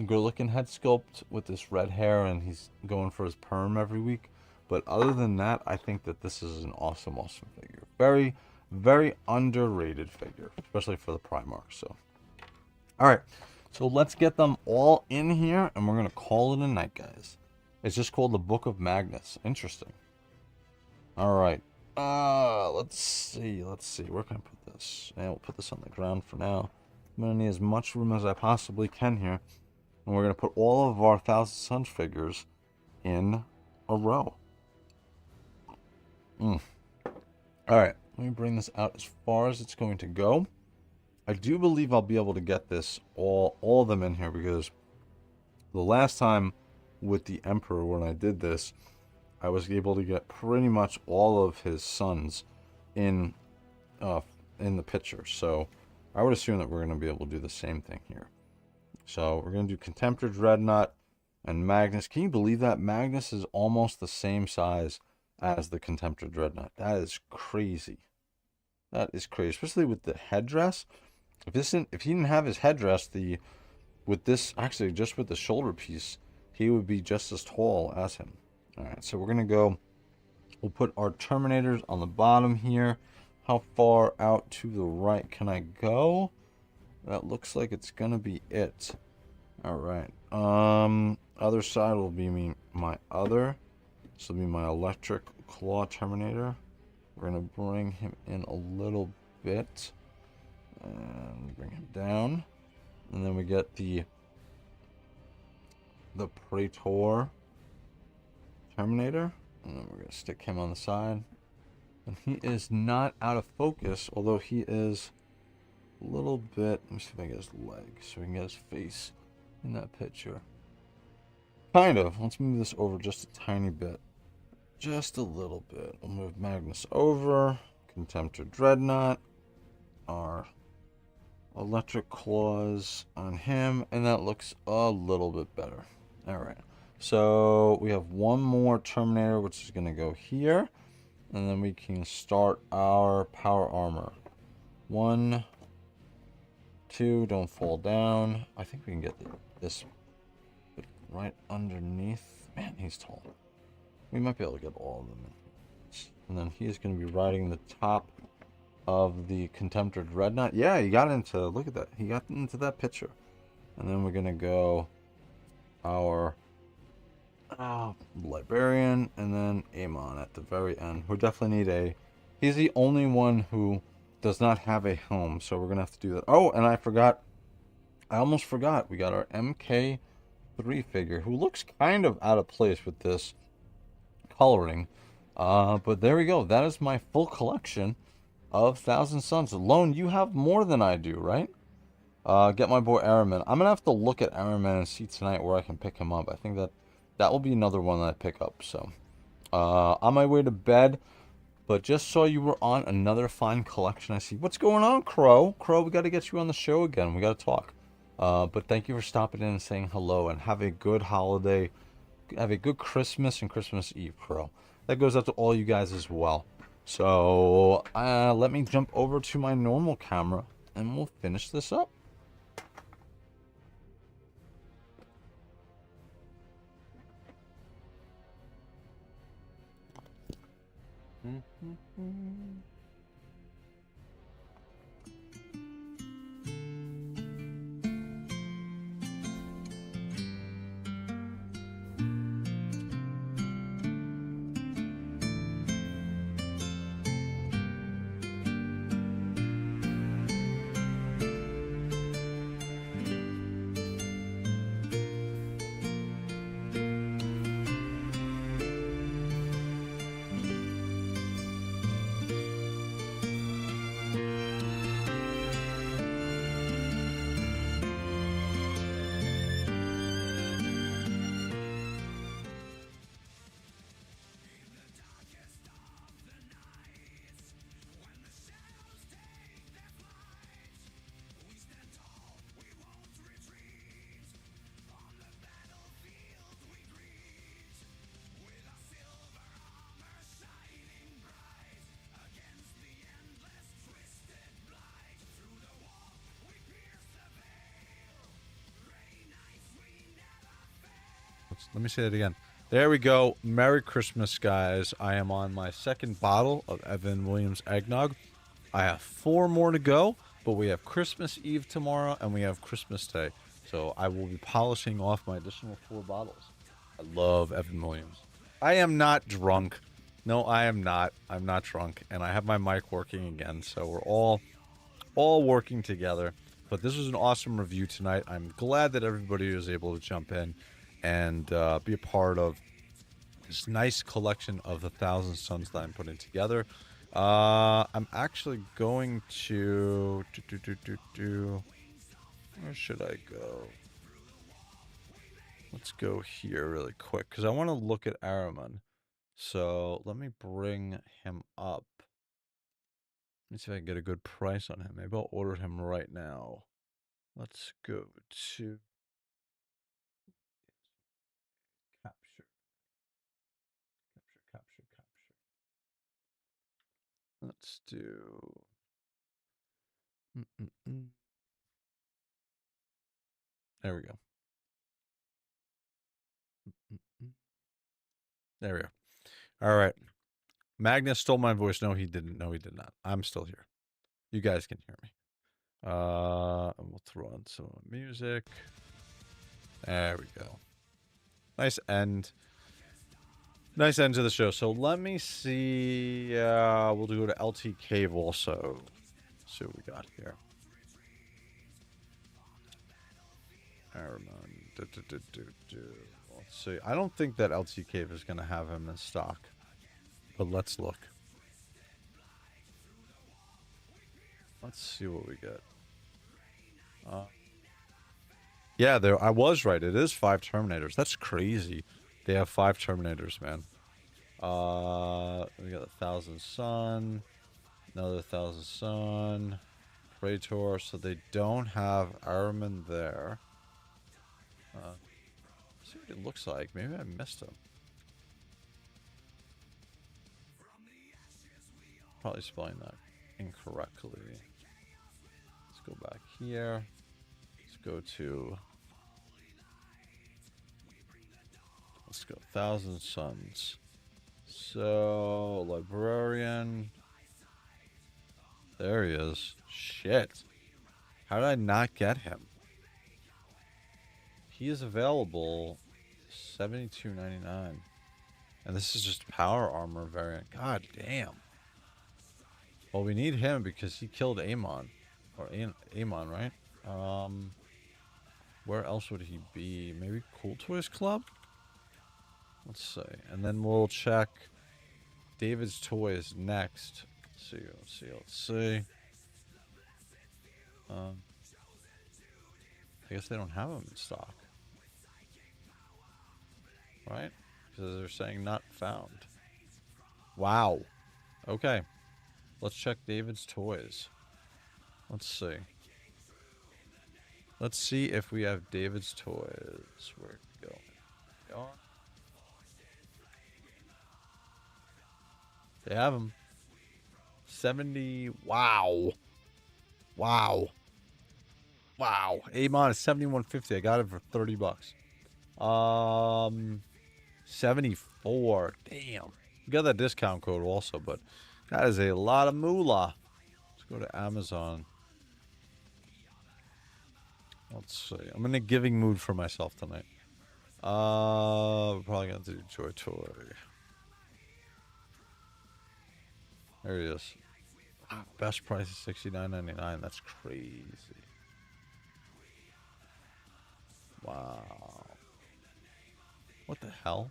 girl looking head sculpt with this red hair, and he's going for his perm every week. But other than that, I think that this is an awesome, awesome figure. Very, very underrated figure, especially for the Primarch. So, all right. So let's get them all in here, and we're going to call it a night, guys. It's just called the Book of Magnus. Interesting. All right. Let's see. Where can I put this? Yeah, we'll put this on the ground for now. I'm going to need as much room as I possibly can here. And we're going to put all of our Thousand Sons figures in a row. All right. Let me bring this out as far as it's going to go. I do believe I'll be able to get this all of them in here, because the last time with the Emperor when I did this, I was able to get pretty much all of his sons in the picture. So I would assume that we're going to be able to do the same thing here. So we're going to do Contemptor Dreadnought and Magnus. Can you believe that? Magnus is almost the same size as the Contemptor Dreadnought. That is crazy. That is crazy, especially with the headdress. If he didn't have his headdress, with this, actually just with the shoulder piece, he would be just as tall as him. All right, so we're gonna go. We'll put our Terminators on the bottom here. How far out to the right can I go? That looks like it's gonna be it. All right. Other side will be my other. This will be my Electric Claw Terminator. We're gonna bring him in a little bit. And bring him down, and then we get the Praetor Terminator, and then we're gonna stick him on the side. And he is not out of focus, although he is a little bit. Let me see if I can get his legs so we can get his face in that picture. Kind of. Let's move this over just a tiny bit, just a little bit. We'll move Magnus over. Contemptor Dreadnought. Our Electric Claws on him, and that looks a little bit better. All right, so we have one more Terminator, which is going to go here, and then we can start our power armor. 1, 2, don't fall down. I think we can get this right underneath. Man, he's tall. We might be able to get all of them in. And then he's going to be riding the top of the Contemptor Dreadnought. Yeah, he got into, look at that, he got into that picture. And then we're gonna go our Librarian, and then Amon at the very end. We definitely need he's the only one who does not have a home, so we're gonna have to do that. Oh, and I forgot. I almost forgot. We got our MK3 figure, who looks kind of out of place with this coloring. But there we go. That is my full collection of Thousand Sons. Lone, you have more than I do, right? Get my boy Araman. I'm gonna have to look at Araman and see tonight where I can pick him up. I think that will be another one that I pick up. So, on my way to bed. But just saw you were on another fine collection. I see. What's going on, Crow? Crow, we got to get you on the show again. We got to talk. But thank you for stopping in and saying hello. And have a good holiday. Have a good Christmas and Christmas Eve, Crow. That goes out to all you guys as well. So let me jump over to my normal camera and we'll finish this up. Let me say it again. There we go. Merry Christmas, guys. I am on my second bottle of Evan Williams eggnog. I have 4 more to go, but we have Christmas Eve tomorrow and we have Christmas Day. So I will be polishing off my additional 4 bottles. I love Evan Williams. I am not drunk. No, I am not. I'm not drunk. And I have my mic working again. So we're all working together. But this was an awesome review tonight. I'm glad that everybody was able to jump in and be a part of this nice collection of the Thousand Sons that I'm putting together. I'm actually going to where should I go? Let's go here really quick because I want to look at Araman. So let me bring him up. Let me see if I can get a good price on him. Maybe I'll order him right now. Let's go to capture. Let's do. There we go. There we go. All right. Magnus stole my voice. No, he didn't. No, he did not. I'm still here. You guys can hear me. And we'll throw on some music. There we go. Nice end. Nice end to the show. So let me see. We'll go to LT Cave also. See what we got here. Aramon. Let's see. I don't think that LT Cave is going to have him in stock. But let's look. Let's see what we get. Yeah, I was right. It is 5 Terminators. That's crazy. They have 5 Terminators, man. We got 1,000 Sun. Another 1,000 Sun. Praetor. So they don't have Araman there. Let's see what it looks like. Maybe I missed him. Probably spelling that incorrectly. Let's go back here. Let's go to. Let's go 1,000 Sons. So librarian. There he is. Shit. How did I not get him? He is available $72.99. And this is just power armor variant. God damn. Well, we need him because he killed Amon. Or Amon, right? Where else would he be? Maybe Cool Toys Club? Let's see. And then we'll check David's Toys next. Let's see. I guess they don't have them in stock. Right? Because they're saying not found. Wow. Okay. Let's check David's Toys. Let's see. Let's see if we have David's Toys. Where it go? They have them. 70. Wow. Wow. Wow. Amon is 71.50. I got it for $30. 74. Damn. You got that discount code also, but that is a lot of moolah. Let's go to Amazon. Let's see. I'm in a giving mood for myself tonight. We're probably gonna do JOYTOY. There he is. Wow, best price is $69.99. That's crazy. Wow. What the hell?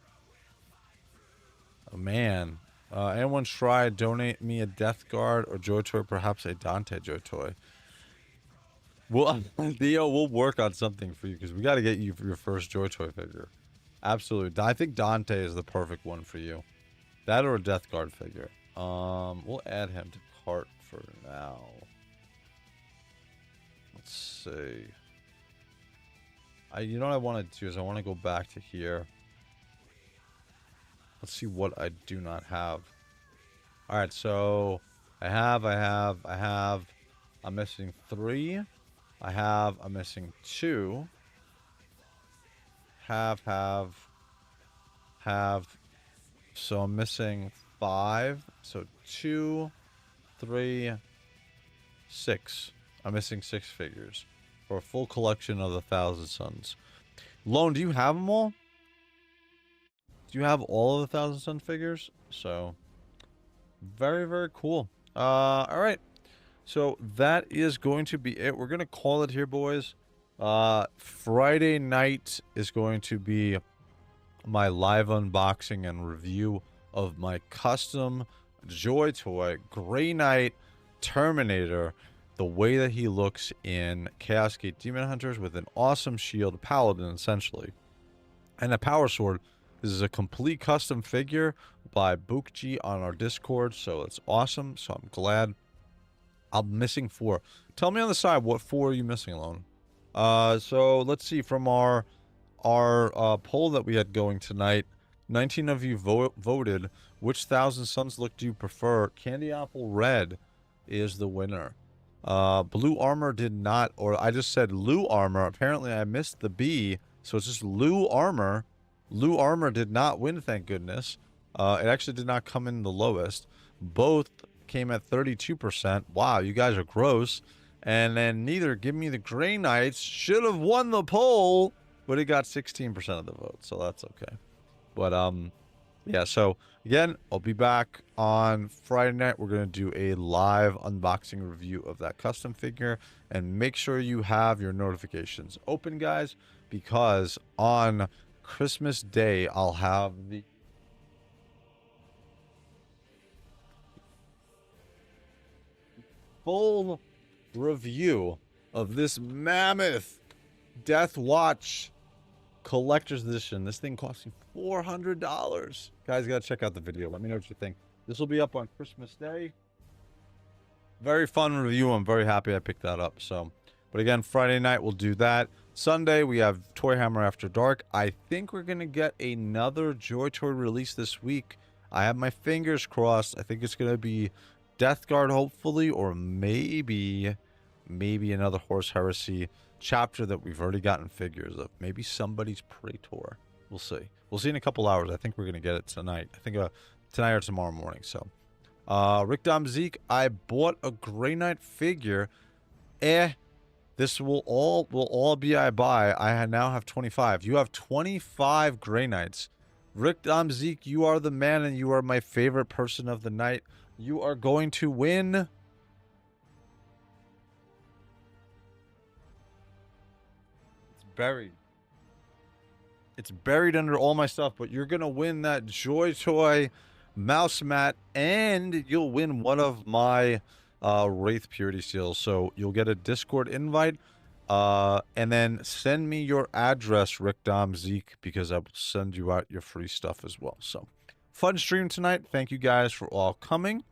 Oh man. Anyone try donate me a Death Guard or JOYTOY, perhaps a Dante JOYTOY? Well, Theo, we'll work on something for you because we got to get you for your first JOYTOY figure. Absolutely. I think Dante is the perfect one for you. That or a Death Guard figure. We'll add him to cart for now. Let's see. You know what I want to do is I want to go back to here. Let's see what I do not have. All right, so I'm missing 3. I'm missing 2. So I'm missing 5. So 2, 3, 6. I'm missing 6 figures for a full collection of the Thousand Sons. Lone, do you have them all? Do you have all of the Thousand Son figures? So very, very cool. All right. So that is going to be it. We're going to call it here, boys. Friday night is going to be my live unboxing and review of my custom JOYTOY Grey Knight Terminator. The way that he looks in Chaos Gate Demon Hunters with an awesome shield, a paladin essentially, and a power sword. This is a complete custom figure by Bookji on our Discord, so it's awesome. So I'm glad. I'm missing 4. Tell me on the side, what 4 are you missing, Alone? So let's see, from our poll that we had going tonight, 19 of you voted. Which Thousand Sons look do you prefer? Candy Apple Red is the winner. Blue Armor did not, or I just said Lou Armor. Apparently I missed the B, so it's just Lou Armor. Lou Armor did not win, thank goodness. It actually did not come in the lowest. Both came at 32%. Wow, you guys are gross. And then neither Give Me the Grey Knights should have won the poll, but it got 16% of the vote, so that's okay. But yeah, so again, I'll be back on Friday night. We're going to do a live unboxing review of that custom figure, and make sure you have your notifications open, guys, because on Christmas Day I'll have the full review of this mammoth Death Watch collector's edition. This thing costs you $400. Guys, gotta check out the video. Let me know what you think. This will be up on Christmas Day. Very fun review. I'm very happy I picked that up. So, but again, Friday night we'll do that. Sunday we have Toy Hammer After Dark. I think we're gonna get another JOYTOY release this week. I have my fingers crossed. I think it's gonna be Death Guard, hopefully, or maybe another Horus Heresy chapter that we've already gotten figures of. Maybe somebody's Praetor. We'll see. We'll see in a couple hours. I think we're gonna get it tonight. I think tonight or tomorrow morning. So, Rick Dom Zeke, I bought a Grey Knight figure. This will all be I buy. I now have 25. You have 25 Grey Knights. Rick Dom Zeke, you are the man, and you are my favorite person of the night. You are going to win. It's buried. It's buried under all my stuff, but you're going to win that JOYTOY mouse mat, and you'll win one of my Wraith Purity Seals. So you'll get a Discord invite, and then send me your address, Rick Dom Zeke, because I will send you out your free stuff as well. So fun stream tonight. Thank you guys for all coming.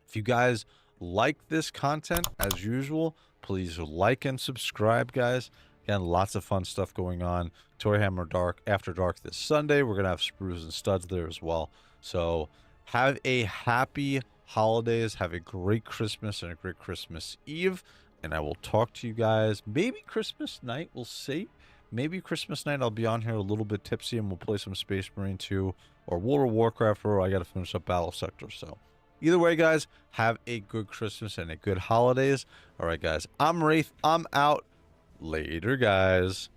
If you guys like this content, as usual, please like and subscribe, guys. Again, lots of fun stuff going on. Warhammer Dark After Dark this Sunday. We're gonna have sprues and studs there as well. So have a happy holidays. Have a great Christmas and a great Christmas Eve. And I will talk to you guys maybe Christmas night. We'll see. Maybe Christmas night I'll be on here a little bit tipsy and we'll play some Space Marine 2 or World of Warcraft, or I gotta finish up Battle Sector. So either way, guys, have a good Christmas and a good holidays. All right, guys, I'm Wraith. I'm out. Later, guys.